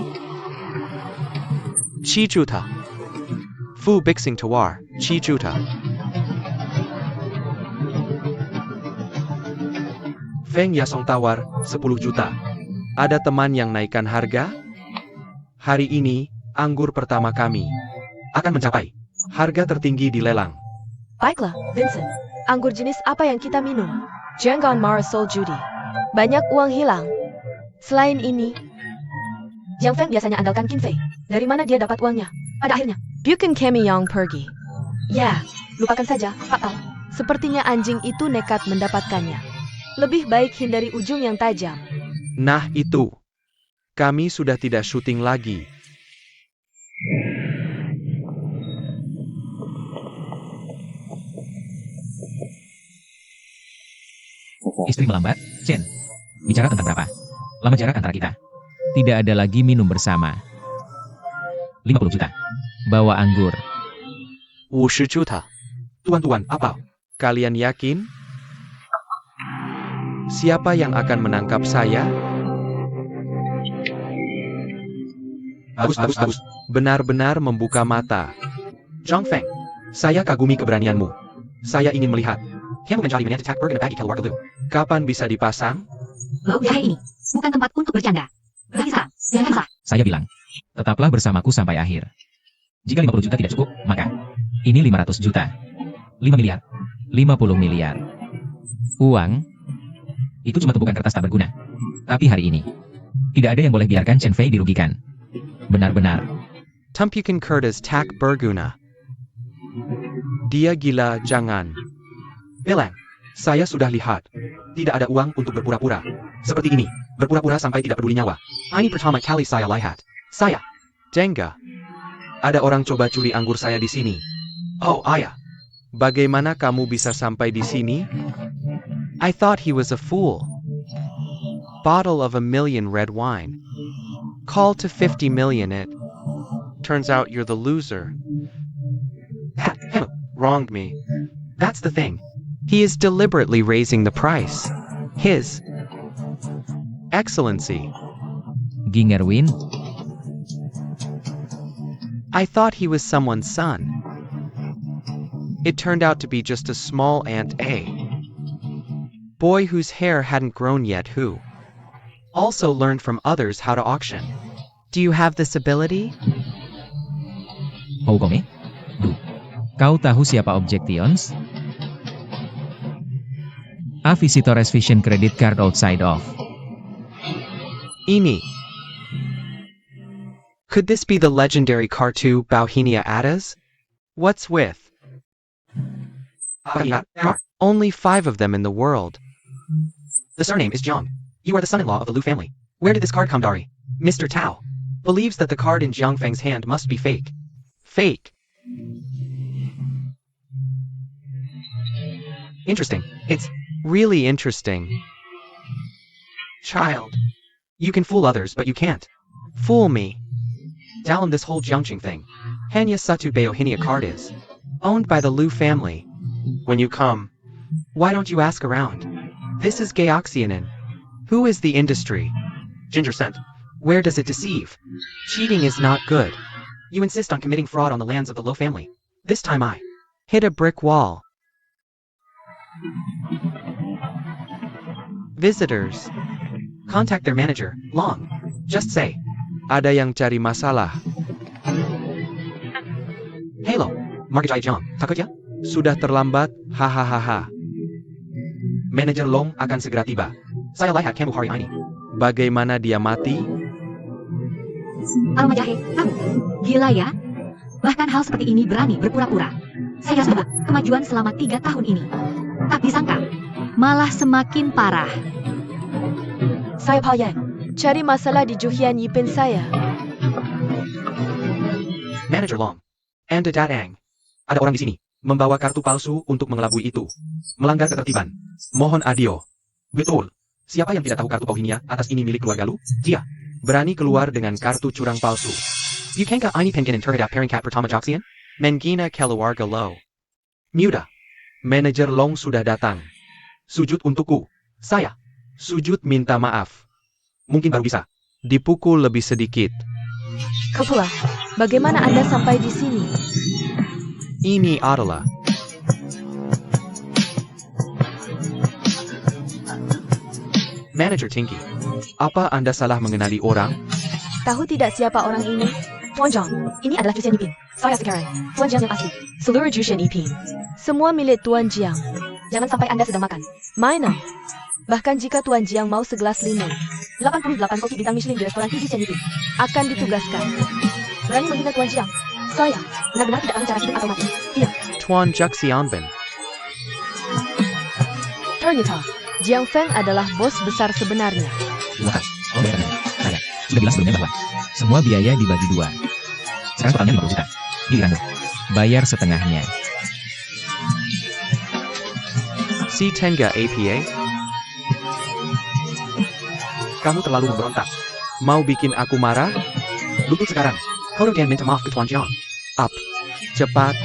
7 juta. Fu Bixing tawar 7 juta. Feng Yasong tawar 10 juta. Ada teman yang naikkan harga? Hari ini, anggur pertama kami akan mencapai harga tertinggi di lelang. Baiklah, Vincent. Anggur jenis apa yang kita minum? Jangan marah soal judi. Banyak uang hilang. Selain ini, Jiang Feng biasanya andalkan Qin Fei. Dari mana dia dapat uangnya? Pada akhirnya, bukan kami yang pergi. Ya, lupakan saja, Pak Tau. Sepertinya anjing itu nekat mendapatkannya. Lebih baik hindari ujung yang tajam. Nah itu. Kami sudah tidak syuting lagi. Istri melambat, Chen. Bicara tentang berapa? Lama jarak antara kita. Tidak ada lagi minum bersama. 50 juta. Bawa anggur. 50 juta. Tuan-tuan, apa? Kalian yakin? Siapa yang akan menangkap saya? Bagus. Benar-benar membuka mata. Jiang Feng. Saya kagumi keberanianmu. Saya ingin melihat. Kamu mencari mainan tak berguna bagi keluarga Lu. Kapan bisa dipasang? Laut jahe ini bukan tempat untuk bercanda. Berarti jangan salah. Saya bilang, tetaplah bersamaku sampai akhir. Jika 50 juta tidak cukup, maka ini 500 juta. 5 miliar. 50 miliar. Uang, itu cuma tumpukan kertas tak berguna. Tapi hari ini, tidak ada yang boleh biarkan Chen Fei dirugikan. Benar-benar. Tumpukan kertas tak berguna. Dia gila, jangan. Bilang. Saya sudah lihat. Tidak ada uang untuk berpura-pura. Seperti ini. Berpura-pura sampai tidak peduli nyawa. Ini pertama kali saya lihat. Saya. Jengga. Ada orang coba curi anggur saya di sini. Oh, ayah. Bagaimana kamu bisa sampai di sini? I thought he was a fool. Bottle of 1 million red wine. Call to 50 million it. Turns out you're the loser. Him. Wronged me. That's the thing. He is deliberately raising the price. His Excellency. Ging Erwin, I thought he was someone's son. It turned out to be just a small ant A. Boy whose hair hadn't grown yet who also learned from others how to auction. Do you have this ability? Hou Gome? Du. Kau tahu siapa Objections? A Visitores Vision Credit Card outside of. Ini. Could this be the legendary Kartu Bauhinia Adas? What's with? Only 5 of them in the world. The surname is Jiang. You are the son-in-law of the Lu family. Where did this card come, Dari? Mr. Tao believes that the card in Jiang Feng's hand must be fake. Fake. Interesting. It's Really interesting. child. You can fool others, but you can't Fool me. tell him this whole Jiangqing thing. Hanya Satu Bayohinia card is owned by the Lu family. When you come, why don't you ask around? This is Gaoxianin. Who is the industry? Ginger scent. Where does it deceive? Cheating is not good. You insist on committing fraud on the lands of the Lo family. This time I Hit a brick wall. Visitors. contact their manager, Long. Just say, Ada yang cari masalah. Halo, Margajai Jiang, takut ya? Sudah terlambat, hahaha. Manajer Long akan segera tiba. Saya lihat kamu hari ini. Bagaimana dia mati? Aroma jahe, kamu. Gila ya? Bahkan hal seperti ini berani berpura-pura. Saya sebut kemajuan selama 3 tahun ini. Tak disangka, malah semakin parah. Saya Pa Yang. Cari masalah di Juhian Yipin saya. Manager Long. Anda Datang. Ada orang di sini. Membawa kartu palsu untuk mengelabui itu. Melanggar ketertiban. Mohon adio. Betul. Siapa yang tidak tahu kartu Pauhinia atas ini milik keluarga Lu? Dia. Berani keluar dengan kartu curang palsu. Bukankah ini pengen terhadap peringkat pertama Joksian? Mengina keluarga Lo. Muda. Manager Long sudah datang. Sujud untukku. Saya. Sujud minta maaf. Mungkin baru bisa. Dipukul lebih sedikit. Kepula, bagaimana Anda sampai di sini? Ini adalah Manager Tinky. Apa Anda salah mengenali orang? Tahu tidak siapa orang ini? Tuan Zhang, ini adalah Jusian Ipin. Saya sekarang. Tuan Jiang yang asli. Seluruh Jusian Ipin. Semua milik Tuan Jiang. Jangan sampai Anda sedang makan. Mainan. Bahkan jika Tuan Jiang mau segelas limun, 88 koki bintang Michelin di restoran Jusian Ipin. akan ditugaskan. Berani menghina Tuan Jiang. Saya benar-benar tidak tahu cara hidup atau mati. Tidak. Tuan Joksianben. Ternyata. Jiang Feng adalah bos besar sebenarnya. Silakan, tolong bayarkan ini. Saya sudah bilang sebelumnya bahwa semua biaya dibagi 2. Sekarang totalnya 50 juta. Giliranmu. Bayar setengahnya. Si Tenga APA. Kamu terlalu memberontak. Mau bikin aku marah? Lutut sekarang. Kodo dan minta maaf ke Tuan Jiang. Up. Cepat.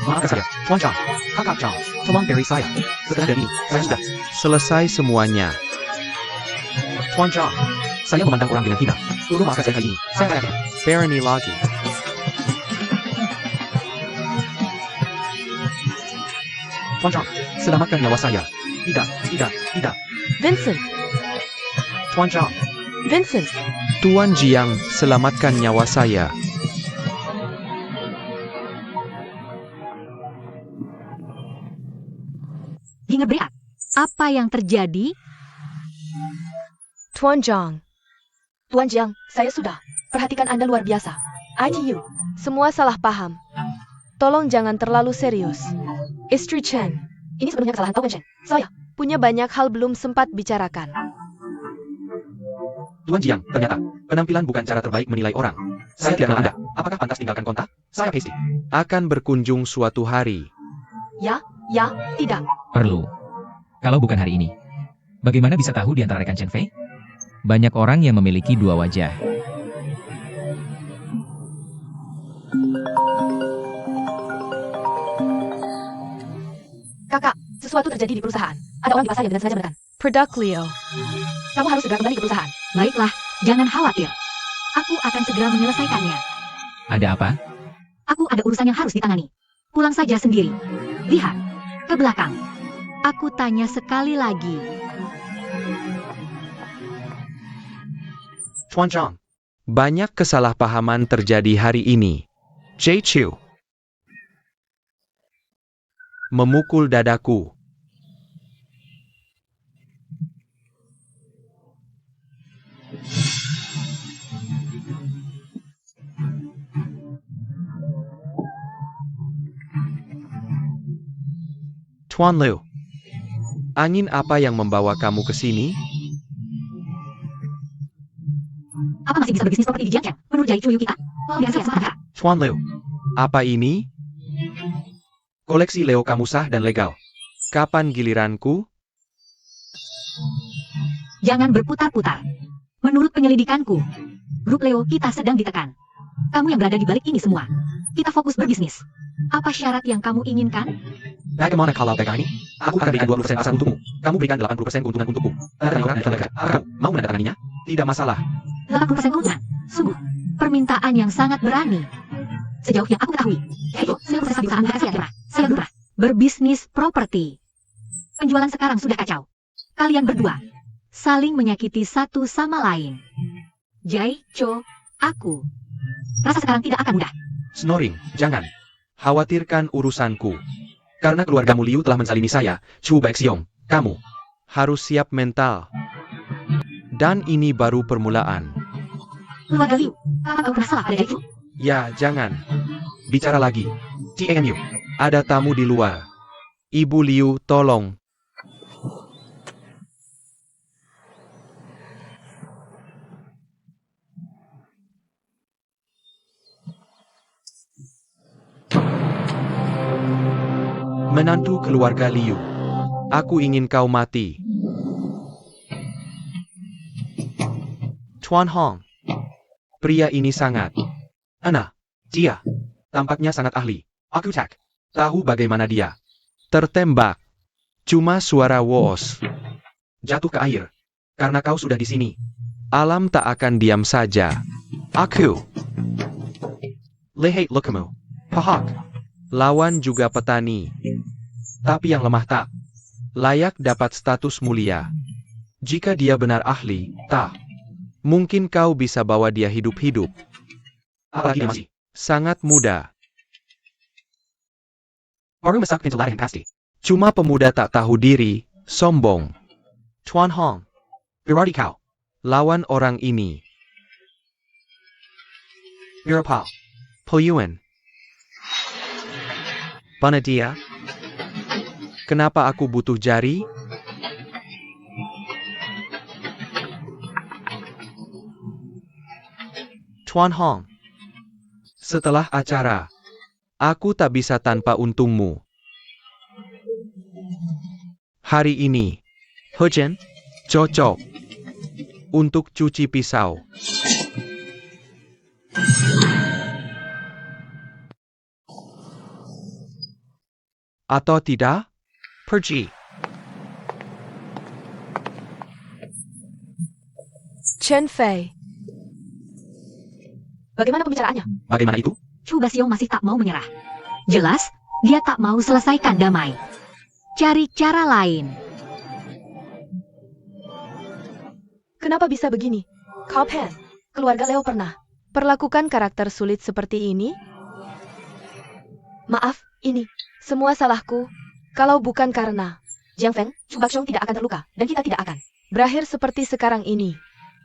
Maafkan saya, Tuan Jiang. Kakak Jiang, tolong beri saya. Setelah dari ini, saya sudah selesai semuanya. Tuan Jiang, saya memandang orang dengan hina. Tolong maafkan saya kali ini. Saya yakin. Barony lagi. Tuan Jiang, selamatkan nyawa saya. Tidak, tidak, tidak. Vincent, Tuan Jiang. Vincent, Tuan Jiang, selamatkan nyawa saya. Ingat berat. Apa yang terjadi? Tuan Jiang. Tuan Jiang, saya sudah. Perhatikan Anda luar biasa. ITU. Semua salah paham. Tolong jangan terlalu serius. Istri Chen, Ini sebenarnya kesalahan Tuan Chen. Saya. punya banyak hal belum sempat bicarakan. Tuan Jiang, ternyata penampilan bukan cara terbaik menilai orang. Saya tidak kenal Anda. Apakah pantas tinggalkan kontak? Saya Pasty. Akan berkunjung suatu hari. Ya, tidak. Perlu. Kalau bukan hari ini. Bagaimana bisa tahu di antara rekan Chen Fei? Banyak orang yang memiliki 2 wajah. Kakak, sesuatu terjadi di perusahaan. Ada orang di pasar yang dengan sengaja menekan. Produk Leo. Kamu harus segera kembali ke perusahaan. Baiklah, jangan khawatir. Aku akan segera menyelesaikannya. Ada apa? Aku ada urusan yang harus ditangani. Pulang saja sendiri. Lihat, ke belakang. Aku tanya sekali lagi. Tuan Jiang, banyak kesalahpahaman terjadi hari ini. Jay Chiu memukul dadaku. Tuan Liu, angin apa yang membawa kamu ke sini? Apa masih bisa berbisnis properti di Jiangqiang? Menurut Jai Chuyu kita. Biar saya sementara. Tuan Liu, apa ini? Koleksi Leo kamu sah dan legal. Kapan giliranku? Jangan berputar-putar. Menurut penyelidikanku, grup Leo kita sedang ditekan. Kamu yang berada di balik ini semua. Kita fokus berbisnis. Apa syarat yang kamu inginkan? Bagaimana kalau ini? Aku akan berikan 20% pasar untukmu. Kamu berikan 80% keuntungan untukku. Kamu mau menandatanganinya? Tidak masalah. 80% keuntungan. Sungguh, permintaan yang sangat berani. Sejauh yang aku ketahui, yaitu seluruh proses di perusahaan Rahasia Kemah. Saya Lurah. Berbisnis properti. Penjualan sekarang sudah kacau. Kalian berdua saling menyakiti satu sama lain. Jai, Cho, aku. Rasa sekarang tidak akan mudah. Snoring, jangan. Khawatirkan urusanku. Karena keluargamu Liu telah menzalimi saya, Chu Baixiong. Kamu harus siap mental. Dan ini baru permulaan. Keluarga Liu, apa kau pernah salah pada Jai Chu? Ya, jangan. Bicara lagi. TNU, ada tamu di luar. Ibu Liu, tolong. Menantu keluarga Liu. Aku ingin kau mati. Tuan Hong. Pria ini sangat. Dia. Tampaknya sangat ahli. Aku tahu bagaimana dia tertembak. Cuma suara wos. Jatuh ke air. Karena kau sudah di sini. Alam tak akan diam saja. Aku. Lihat lukamu. Pahak. Lawan juga petani. Tapi yang lemah tak layak dapat status mulia. Jika dia benar ahli, tak mungkin kau bisa bawa dia hidup-hidup. Apalagi dia masih sangat muda. Baru masak pintu ladang pasti. Cuma pemuda tak tahu diri, sombong. Tuan Hong. Berarti kau lawan orang ini. Berapa? Poyuan. Mana dia? Kenapa aku butuh jari? Tuan Hong. Setelah acara, aku tak bisa tanpa untungmu. Hari ini, hujan, cocok untuk cuci pisau. Atau tidak? Pergi. Chen Fei. Bagaimana pembicaraannya? Bagaimana itu? Chu Baxiong masih tak mau menyerah. Jelas, dia tak mau selesaikan damai. Cari cara lain. Kenapa bisa begini? Kau Pen, keluarga Leo pernah perlakukan karakter sulit seperti ini? Maaf, ini semua salahku. Kalau bukan karena Jiang Feng, Chu Baxiong tidak akan terluka, dan kita tidak akan berakhir seperti sekarang ini.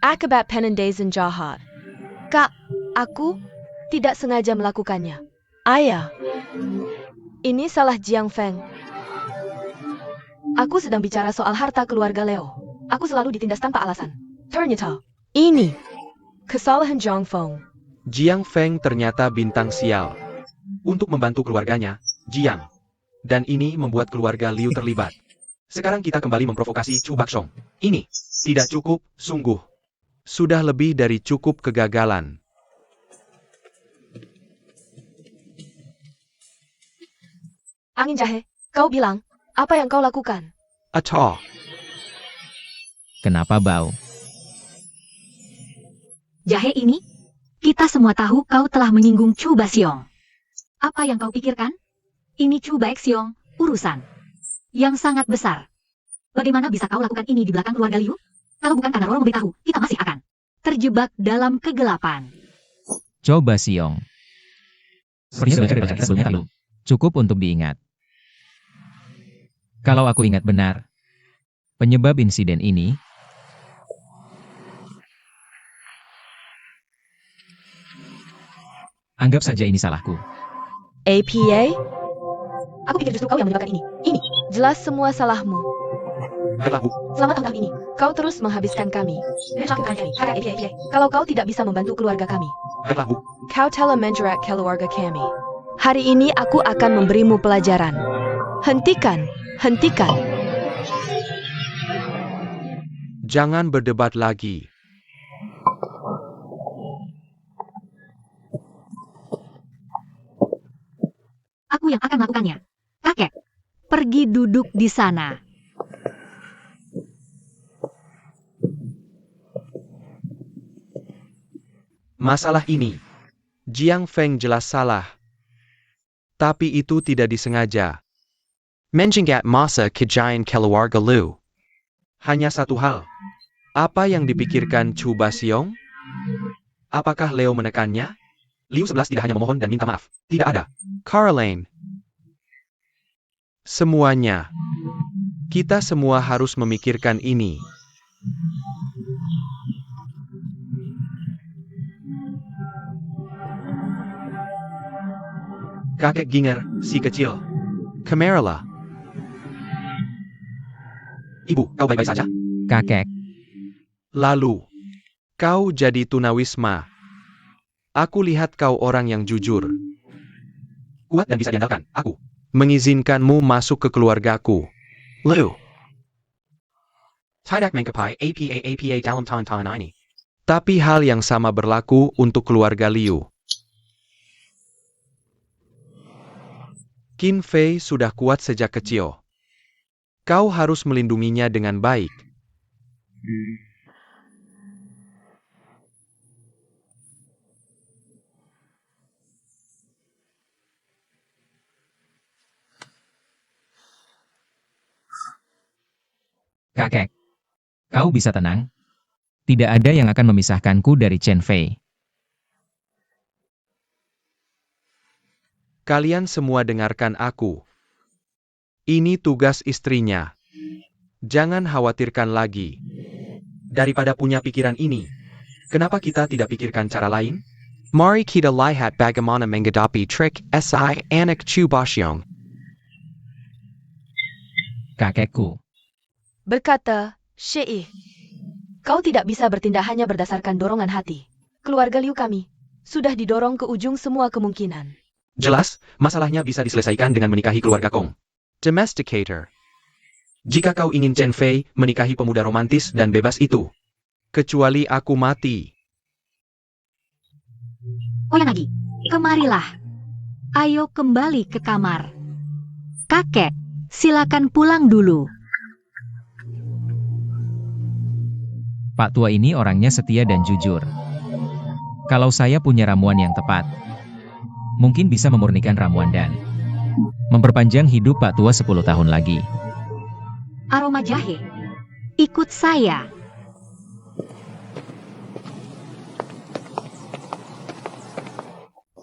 Akibat penendaian jahat. Kak, aku tidak sengaja melakukannya. Ayah, ini salah Jiang Feng. Aku sedang bicara soal harta keluarga Leo. Aku selalu ditindas tanpa alasan. Ternyata, ini kesalahan Jiang Feng. Jiang Feng ternyata bintang sial. Untuk membantu keluarganya, Jiang. Dan ini membuat keluarga Liu terlibat. Sekarang kita kembali memprovokasi Chu Baxiong. Ini tidak cukup, sungguh. Sudah lebih dari cukup kegagalan. Angin jahe, kau bilang, apa yang kau lakukan? Atau, Kenapa bau? Jahe ini, kita semua tahu kau telah menyinggung Chu Baxiong. Apa yang kau pikirkan? Ini Chu Baxiong, urusan yang sangat besar. Bagaimana bisa kau lakukan ini di belakang keluarga Liu? Kalau bukan karena Roro memberitahu, kita masih akan terjebak dalam kegelapan. Coba Siong. Sepertinya sudah cerita kita sebelumnya lalu. Cukup untuk diingat. Kalau aku ingat benar, penyebab insiden ini anggap saja ini salahku. APA? Aku pikir justru kau yang menyebabkan ini. Ini, jelas semua salahmu. baiklah Bu. Selama tahun ini, kau terus menghabiskan kami. Kalau kau tidak bisa membantu keluarga kami, Baiklah Bu. kau telah menjerat keluarga kami. Hari ini aku akan memberimu pelajaran. Hentikan, hentikan. Jangan berdebat lagi. Aku yang akan melakukannya. Kakek, pergi duduk di sana. Masalah ini, Jiang Feng jelas salah. Tapi itu tidak disengaja. Menjenggat masa kejayaan keluarga Liu. Hanya satu hal. Apa yang dipikirkan Chu Baxiong? Apakah Leo menekannya? Liu 11 tidak hanya memohon dan minta maaf. Tidak ada. Caroline. Semuanya. Kita semua harus memikirkan ini. Kakek Ginger, si kecil. Kamerala. Ibu, kau baik-baik saja? Kakek, Lalu, kau jadi tunawisma. Aku lihat kau orang yang jujur. Kuat dan bisa diandalkan. Aku mengizinkanmu masuk ke keluargaku. Liu. Tidak mengkapai apa dalam tantangan ini. Tapi hal yang sama berlaku untuk keluarga Liu. Qin Fei sudah kuat sejak kecil. Kau harus melindunginya dengan baik. Kakek, kau bisa tenang? Tidak ada yang akan memisahkanku dari Chen Fei. Kalian semua dengarkan aku. Ini tugas istrinya. Jangan khawatirkan lagi. Daripada punya pikiran ini, kenapa kita tidak pikirkan cara lain? Mari kita lihat bagaimana menghadapi trik si anak Chu Baxiong. Kakekku, Berkata, Syekh, kau tidak bisa bertindak hanya berdasarkan dorongan hati. Keluarga Liu kami sudah didorong ke ujung semua kemungkinan. Jelas, masalahnya bisa diselesaikan dengan menikahi keluarga Kong. Domesticator. Jika kau ingin Chen Fei menikahi pemuda romantis dan bebas itu, Kecuali aku mati. Koyanagi, kemarilah. Ayo kembali ke kamar. Kakek, silakan pulang dulu. Pak tua ini orangnya setia dan jujur. Kalau saya punya ramuan yang tepat, mungkin bisa memurnikan ramuan dan memperpanjang hidup Pak tua 10 tahun lagi. Aroma jahe. Ikut saya.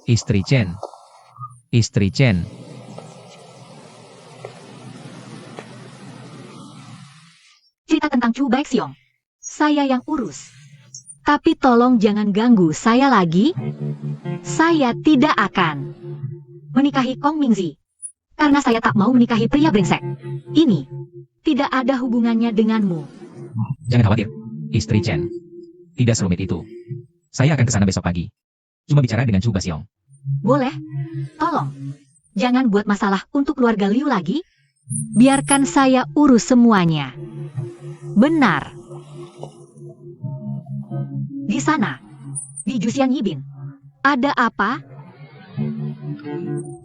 Istri Chen. Istri Chen. Cerita tentang Chu Baixiong. Saya yang urus. Tapi tolong jangan ganggu saya lagi. Saya tidak akan menikahi Kong Mingzi. Karena saya tak mau menikahi pria brengsek. Ini tidak ada hubungannya denganmu. Jangan khawatir, Istri Chen. Tidak serumit itu. Saya akan ke sana besok pagi. Cuma bicara dengan Chu Baixiong. Boleh? Tolong. Jangan buat masalah untuk keluarga Liu lagi. Biarkan saya urus semuanya. Benar. Di sana, di Juxian Yibin, ada apa?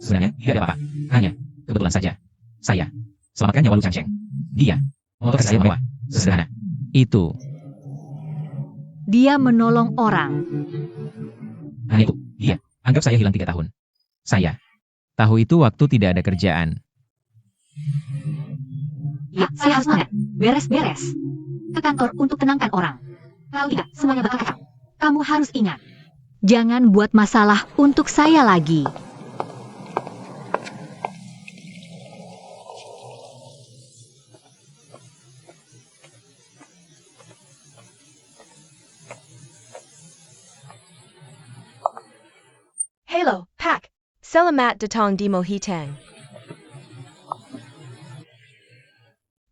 Sebenarnya tidak ada apa-apa. Hanya, kebetulan saja. Saya selamatkan nyawa Lu Changsheng. Dia motor saya mewah. Sesederhana. Itu. Dia menolong orang. Hanya itu. Dia. Anggap saya hilang 3 tahun. Saya tahu itu waktu tidak ada kerjaan. Ya, saya harus banget. Beres-beres. Ke kantor untuk tenangkan orang. Kalau tidak, semuanya bakal kacau. Kamu harus ingat. Jangan buat masalah untuk saya lagi. Hello, Pak. Selamat datang di Mohitang.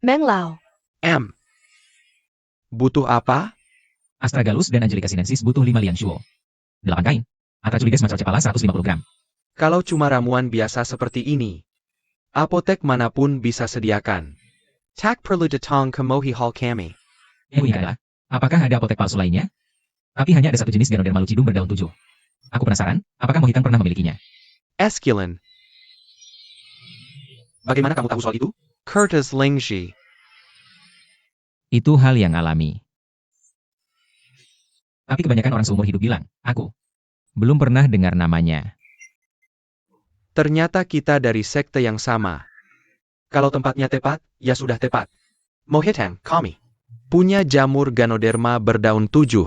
Meng Lao. M. Butuh apa? Astragalus dan Angelica sinensis butuh 5 liang shuo. 8 kain. Atraculides macam cepala 150 gram. Kalau cuma ramuan biasa seperti ini, apotek manapun bisa sediakan. Tak perlu datang ke Mohi Hall kami. Yang unik adalah, apakah ada apotek palsu lainnya? Tapi hanya ada satu jenis Ganoderma lucidum berdaun 7. Aku penasaran, apakah Mohitang pernah memilikinya? Esculin. Bagaimana kamu tahu soal itu? Curtis Lingxi. Itu hal yang alami. Tapi kebanyakan orang seumur hidup bilang, aku belum pernah dengar namanya. Ternyata kita dari sekte yang sama. Kalau tempatnya tepat, ya sudah tepat. Mohitang, kami. Punya jamur Ganoderma berdaun 7.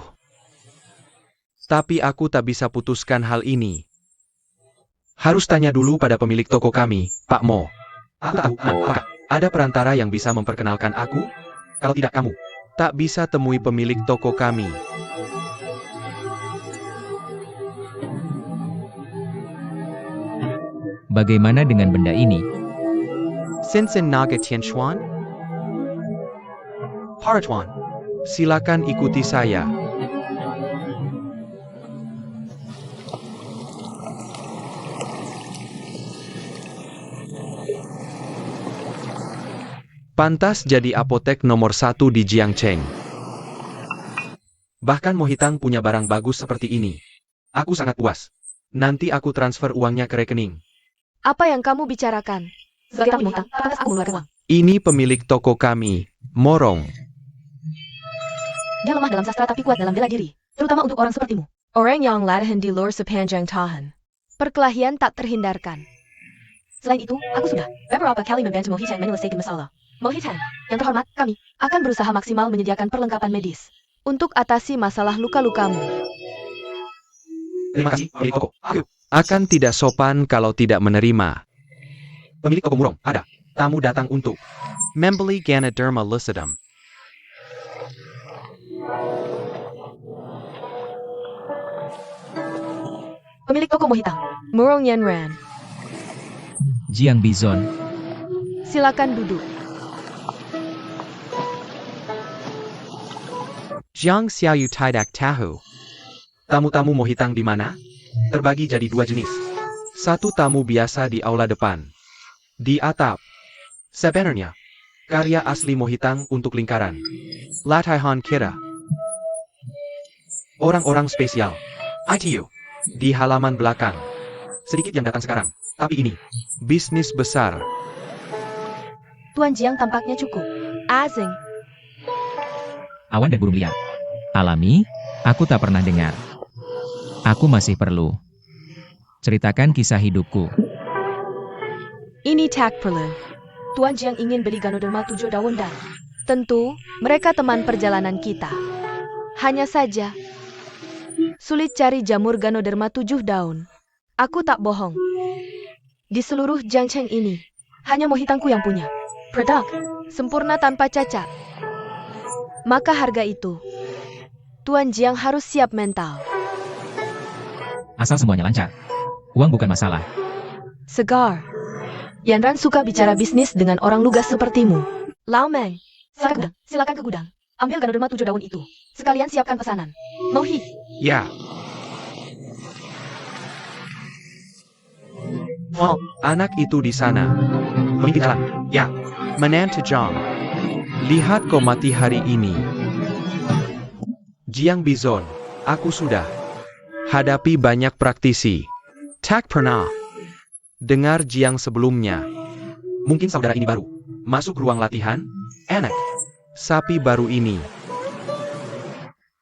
Tapi aku tak bisa putuskan hal ini. Harus tanya dulu pada pemilik toko kami, Pak Mo. Aku tahu, apakah ada perantara yang bisa memperkenalkan aku? Kalau tidak kamu, Tak bisa temui pemilik toko kami. Bagaimana dengan benda ini? Sensen Naga Tianxuan, Paratuan. silakan ikuti saya. Pantas jadi apotek nomor 1 di Jiangcheng. Bahkan Mohitang punya barang bagus seperti ini. Aku sangat puas. Nanti aku transfer uangnya ke rekening. Apa yang kamu bicarakan? Sebagai tamu Mohitang, pantas aku mengeluarkan uang. Ini pemilik toko kami, Morong. Dia lemah dalam sastra tapi kuat dalam bela diri. Terutama untuk orang sepertimu. Orang yang latihan di luar sepanjang tahun. Perkelahian tak terhindarkan. Selain itu, aku sudah beberapa kali membantu Mohitang menyelesaikan masalah. Mohitang, yang terhormat, kami akan berusaha maksimal menyediakan perlengkapan medis. Untuk atasi masalah luka-lukamu. Terima kasih, pemilik toko. Aku. Akan tidak sopan kalau tidak menerima. Pemilik toko Murong, ada. Tamu datang untuk Membeli Ganoderma lucidum. Pemilik toko Mohitang. Murong Yanran. Jiang Bizon, Silakan duduk. Jiang Xiaoyu Tidak Tahu. tamu-tamu Mohitang di mana? Terbagi jadi 2 jenis. Satu tamu biasa di aula depan. Di atap. Sebenarnya, Karya asli Mohitang untuk lingkaran. Latihan Kira. orang-orang spesial. ITU. Di halaman belakang. Sedikit yang datang sekarang. Tapi ini, Bisnis besar. Tuan Jiang tampaknya cukup. Asing. awan dan burung liar. Alami, aku tak pernah dengar. Aku masih perlu. Ceritakan kisah hidupku. Ini tak perlu. Tuan Jiang ingin beli Ganoderma 7 daun dan Tentu, mereka teman perjalanan kita. Hanya saja, sulit cari jamur Ganoderma 7 daun. Aku tak bohong. Di seluruh Jiangcheng ini, hanya Mohitangku yang punya. Produk. sempurna tanpa cacat. Maka harga itu, Tuan Jiang harus siap mental. Asal semuanya lancar. Uang bukan masalah. Segar. Yanran suka bicara bisnis dengan orang lugas sepertimu. Lao Meng, Silakan ke gudang. Ambil Ganoderma 7 daun itu. Sekalian siapkan pesanan. Mohi. Ya. Oh, anak itu di sana. memimpin jalan. Ya, Menantu Jiang. Lihat kau mati hari ini. Jiang Bizon, aku sudah hadapi banyak praktisi. Tak pernah dengar Jiang sebelumnya. mungkin saudara ini baru. Masuk ruang latihan? Enak. Sapi baru ini.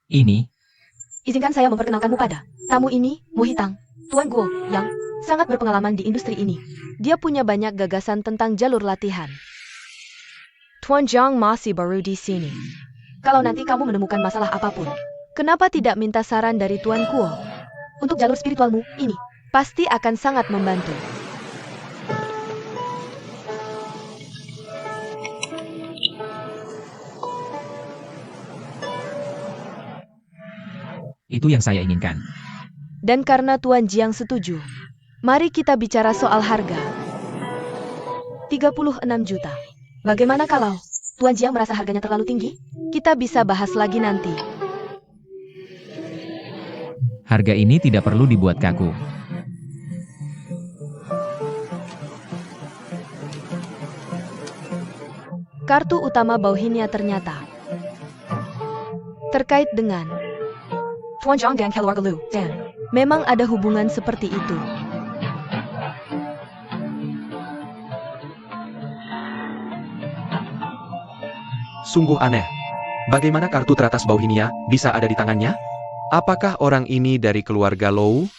Ini, Izinkan saya memperkenalkanmu pada tamu ini, Mohitang. Tuan Guo, yang sangat berpengalaman di industri ini. dia punya banyak gagasan tentang jalur latihan. Tuan Jiang masih baru di sini. Kalau nanti kamu menemukan masalah apapun, Kenapa tidak minta saran dari Tuan Kuo? untuk jalur spiritualmu, ini. Pasti akan sangat membantu. itu yang saya inginkan. Dan karena Tuan Jiang setuju, mari kita bicara soal harga. 36 juta. Bagaimana kalau Tuan Jiang merasa harganya terlalu tinggi? Kita bisa bahas lagi nanti. Harga ini tidak perlu dibuat kaku. Kartu utama Bauhinia ternyata terkait dengan Tuan Jiang dan keluarga Lu, dan memang ada hubungan seperti itu. Sungguh aneh. Bagaimana kartu teratas Bauhinia bisa ada di tangannya? Apakah orang ini dari keluarga Lou?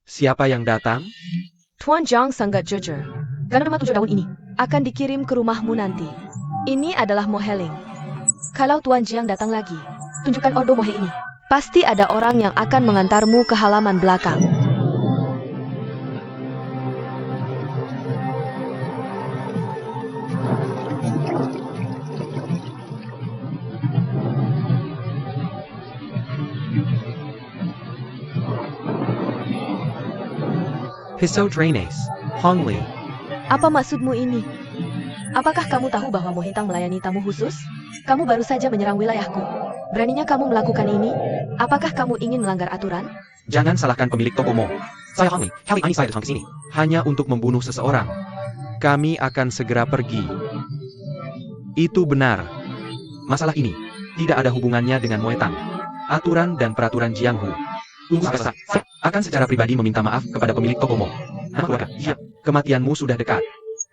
Siapa yang datang? Tuan Jiang sangat jujur. Ganoderma 7 daun ini. Akan dikirim ke rumahmu nanti. Ini adalah Moheling. Kalau Tuan Jiang datang lagi, tunjukkan ordo Mohe ini. Pasti ada orang yang akan mengantarmu ke halaman belakang. Hisodranes, Hongli. Apa maksudmu ini? Apakah kamu tahu bahwa Mohitang melayani tamu khusus? Kamu baru saja menyerang wilayahku. Beraninya kamu melakukan ini? Apakah kamu ingin melanggar aturan? Jangan salahkan pemilik toko Mo. Saya Hong Li, kali ini saya datang ke sini. Hanya untuk membunuh seseorang. Kami akan segera pergi. Itu benar. Masalah ini tidak ada hubungannya dengan Moetang. Aturan dan peraturan Jianghu. Tunggu sebentar. Saya Akan secara pribadi meminta maaf kepada pemilik toko mall. nama keluarga. Iya. Kematianmu sudah dekat.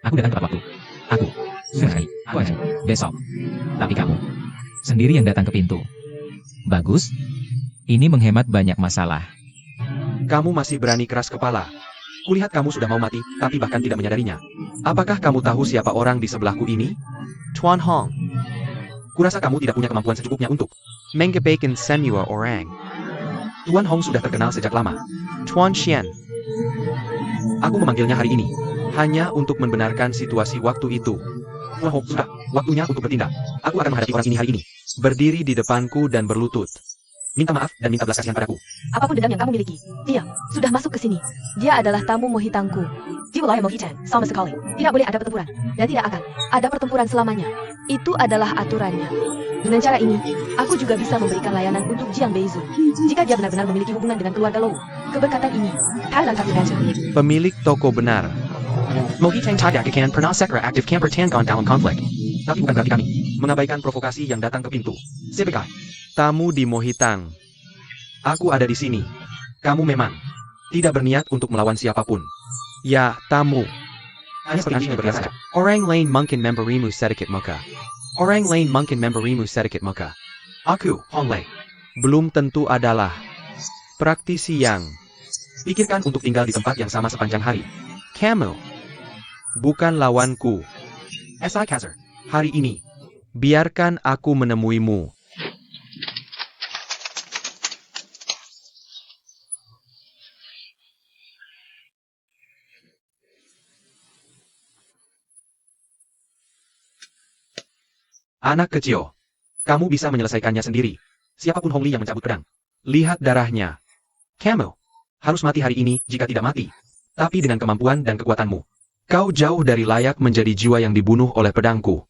Aku datang tepat waktu. Aku. Sekali. Aku akan. Besok. Tapi kamu. Sendiri yang datang ke pintu. Bagus. Ini menghemat banyak masalah. Kamu masih berani keras kepala. Kulihat kamu sudah mau mati, tapi bahkan tidak menyadarinya. Apakah kamu tahu siapa orang di sebelahku ini? Tuan Hong. Kurasa kamu tidak punya kemampuan secukupnya untuk. Mengebaikan semua orang. Tuan Hong sudah terkenal sejak lama. Tuan Xian. Aku memanggilnya hari ini. Hanya untuk membenarkan situasi waktu itu. Tuan Hong, sudah. Waktunya untuk bertindak. Aku akan menghadapi orang ini hari ini. Berdiri di depanku dan berlutut. Minta maaf dan minta belas kasihan padaku. Apapun dendam yang kamu miliki, dia sudah masuk ke sini. Dia adalah tamu mohitangku. Jiwalaya Mohichan, sama sekali. Tidak boleh ada pertempuran. Dan tidak akan ada pertempuran selamanya. Itu adalah aturannya. Dengan cara ini, aku juga bisa memberikan layanan untuk Jiang Beizu. Jika dia benar-benar memiliki hubungan dengan keluarga Lou, keberkatan ini, Thailand kami baca. Pemilik toko benar. Mohitang tidak akan pernah sekera aktif camper Tangon dalam konflik. Tapi bukan berarti kami mengabaikan provokasi yang datang ke pintu. Sebagai Tamu di Mohitang. Aku ada di sini. Kamu memang tidak berniat untuk melawan siapapun. Ya, tamu. hanya seperti ini berbiasa. Orang lain mungkin memberimu sedikit muka. Orang lain mungkin memberimu sedikit muka. Aku, Hong Lei. Belum tentu adalah praktisi yang pikirkan untuk tinggal di tempat yang sama sepanjang hari. Kamu. Bukan lawanku. Si Kaiser. Hari ini, biarkan aku menemuimu. Anak kecil, kamu bisa menyelesaikannya sendiri. Siapapun Hong Li yang mencabut pedang. Lihat darahnya. Kamu. Harus mati hari ini jika tidak mati. Tapi dengan kemampuan dan kekuatanmu, kau jauh dari layak menjadi jiwa yang dibunuh oleh pedangku.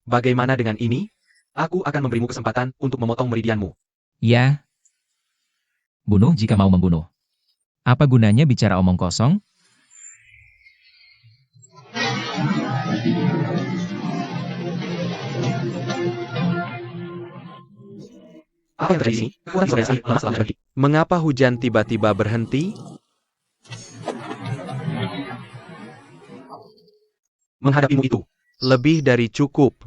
Bagaimana dengan ini? Aku akan memberimu kesempatan untuk memotong meridianmu. Ya. Bunuh jika mau membunuh. Apa gunanya bicara omong kosong? Apa yang terjadi di sini? Kekuatan sore sekali, lemah setelah berbagi. Mengapa hujan tiba-tiba berhenti? Menghadapimu itu. Lebih dari cukup.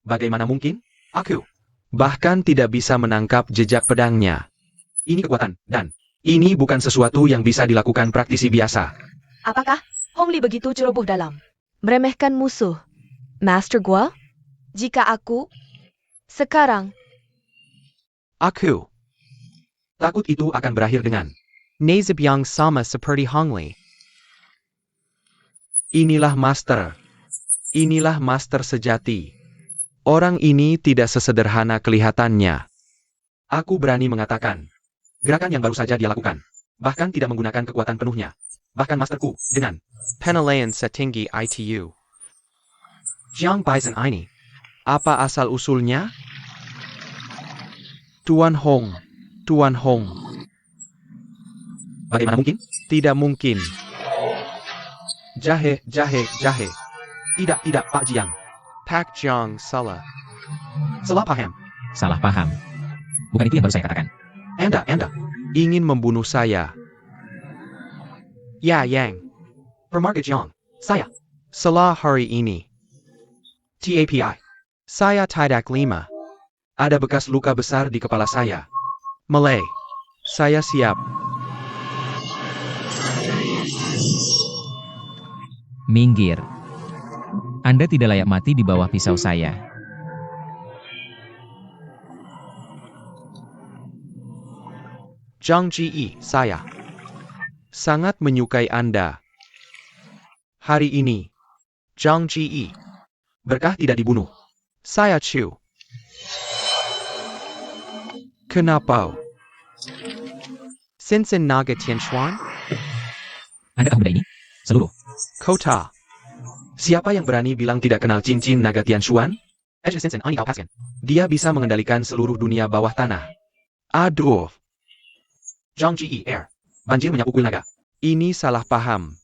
Bagaimana mungkin? Aku. Bahkan tidak bisa menangkap jejak pedangnya. Ini kekuatan, dan Ini bukan sesuatu yang bisa dilakukan praktisi biasa. Apakah Hong Li begitu ceroboh dalam meremehkan musuh? Master Gua? Jika aku sekarang aku Takut itu akan berakhir dengan, nasib yang sama seperti Hong Li. inilah master. Inilah master sejati. Orang ini tidak sesederhana kelihatannya. Aku berani mengatakan, gerakan yang baru saja dia lakukan, bahkan tidak menggunakan kekuatan penuhnya. Bahkan masterku, dengan Penilaian setinggi ITU. Jiang Baizen ini. Apa asal-usulnya? Tuan Hong. Tuan Hong. Bagaimana mungkin? Tidak mungkin. Jahe, jahe, jahe. Tidak, Pak Jiang. Pak Jiang salah. Salah paham. Salah paham. Bukan itu yang baru saya katakan. Anda. Ingin membunuh saya. Ya Yang. Permarga Jiang. Saya. Salah hari ini. TAPI. Saya tidak 5. Ada bekas luka besar di kepala saya. Malay. Saya siap. Minggir. Anda tidak layak mati di bawah pisau saya. Zhang Ji, saya sangat menyukai Anda. Hari ini, Zhang Ji, Berkah tidak dibunuh. saya Chu. Kenapa? Sinsen Naga Tianxuan? Anda pemuda ini? Seluruh. Kota. Siapa yang berani bilang tidak kenal cincin naga Tianshuan? Sinsen Ani Paskan. Dia bisa mengendalikan seluruh dunia bawah tanah. Aduh, Zhang Ji Air. Banjir menyapu kuil naga. ini salah paham.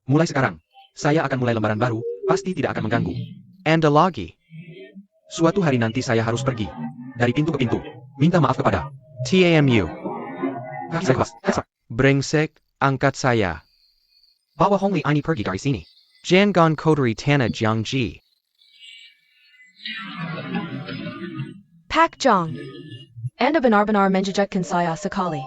Mulai sekarang, saya akan mulai lembaran baru, pasti tidak akan mengganggu. Anda lagi. Suatu hari nanti saya harus pergi. Dari pintu ke pintu. Minta maaf kepada. TAMU. Saya Brengsek, angkat saya. Bawa Hong Li ini pergi dari sini. Jangan Kodri Tana Jiang Ji. Pak Jong. Anda benar-benar menjejakkan saya sekali.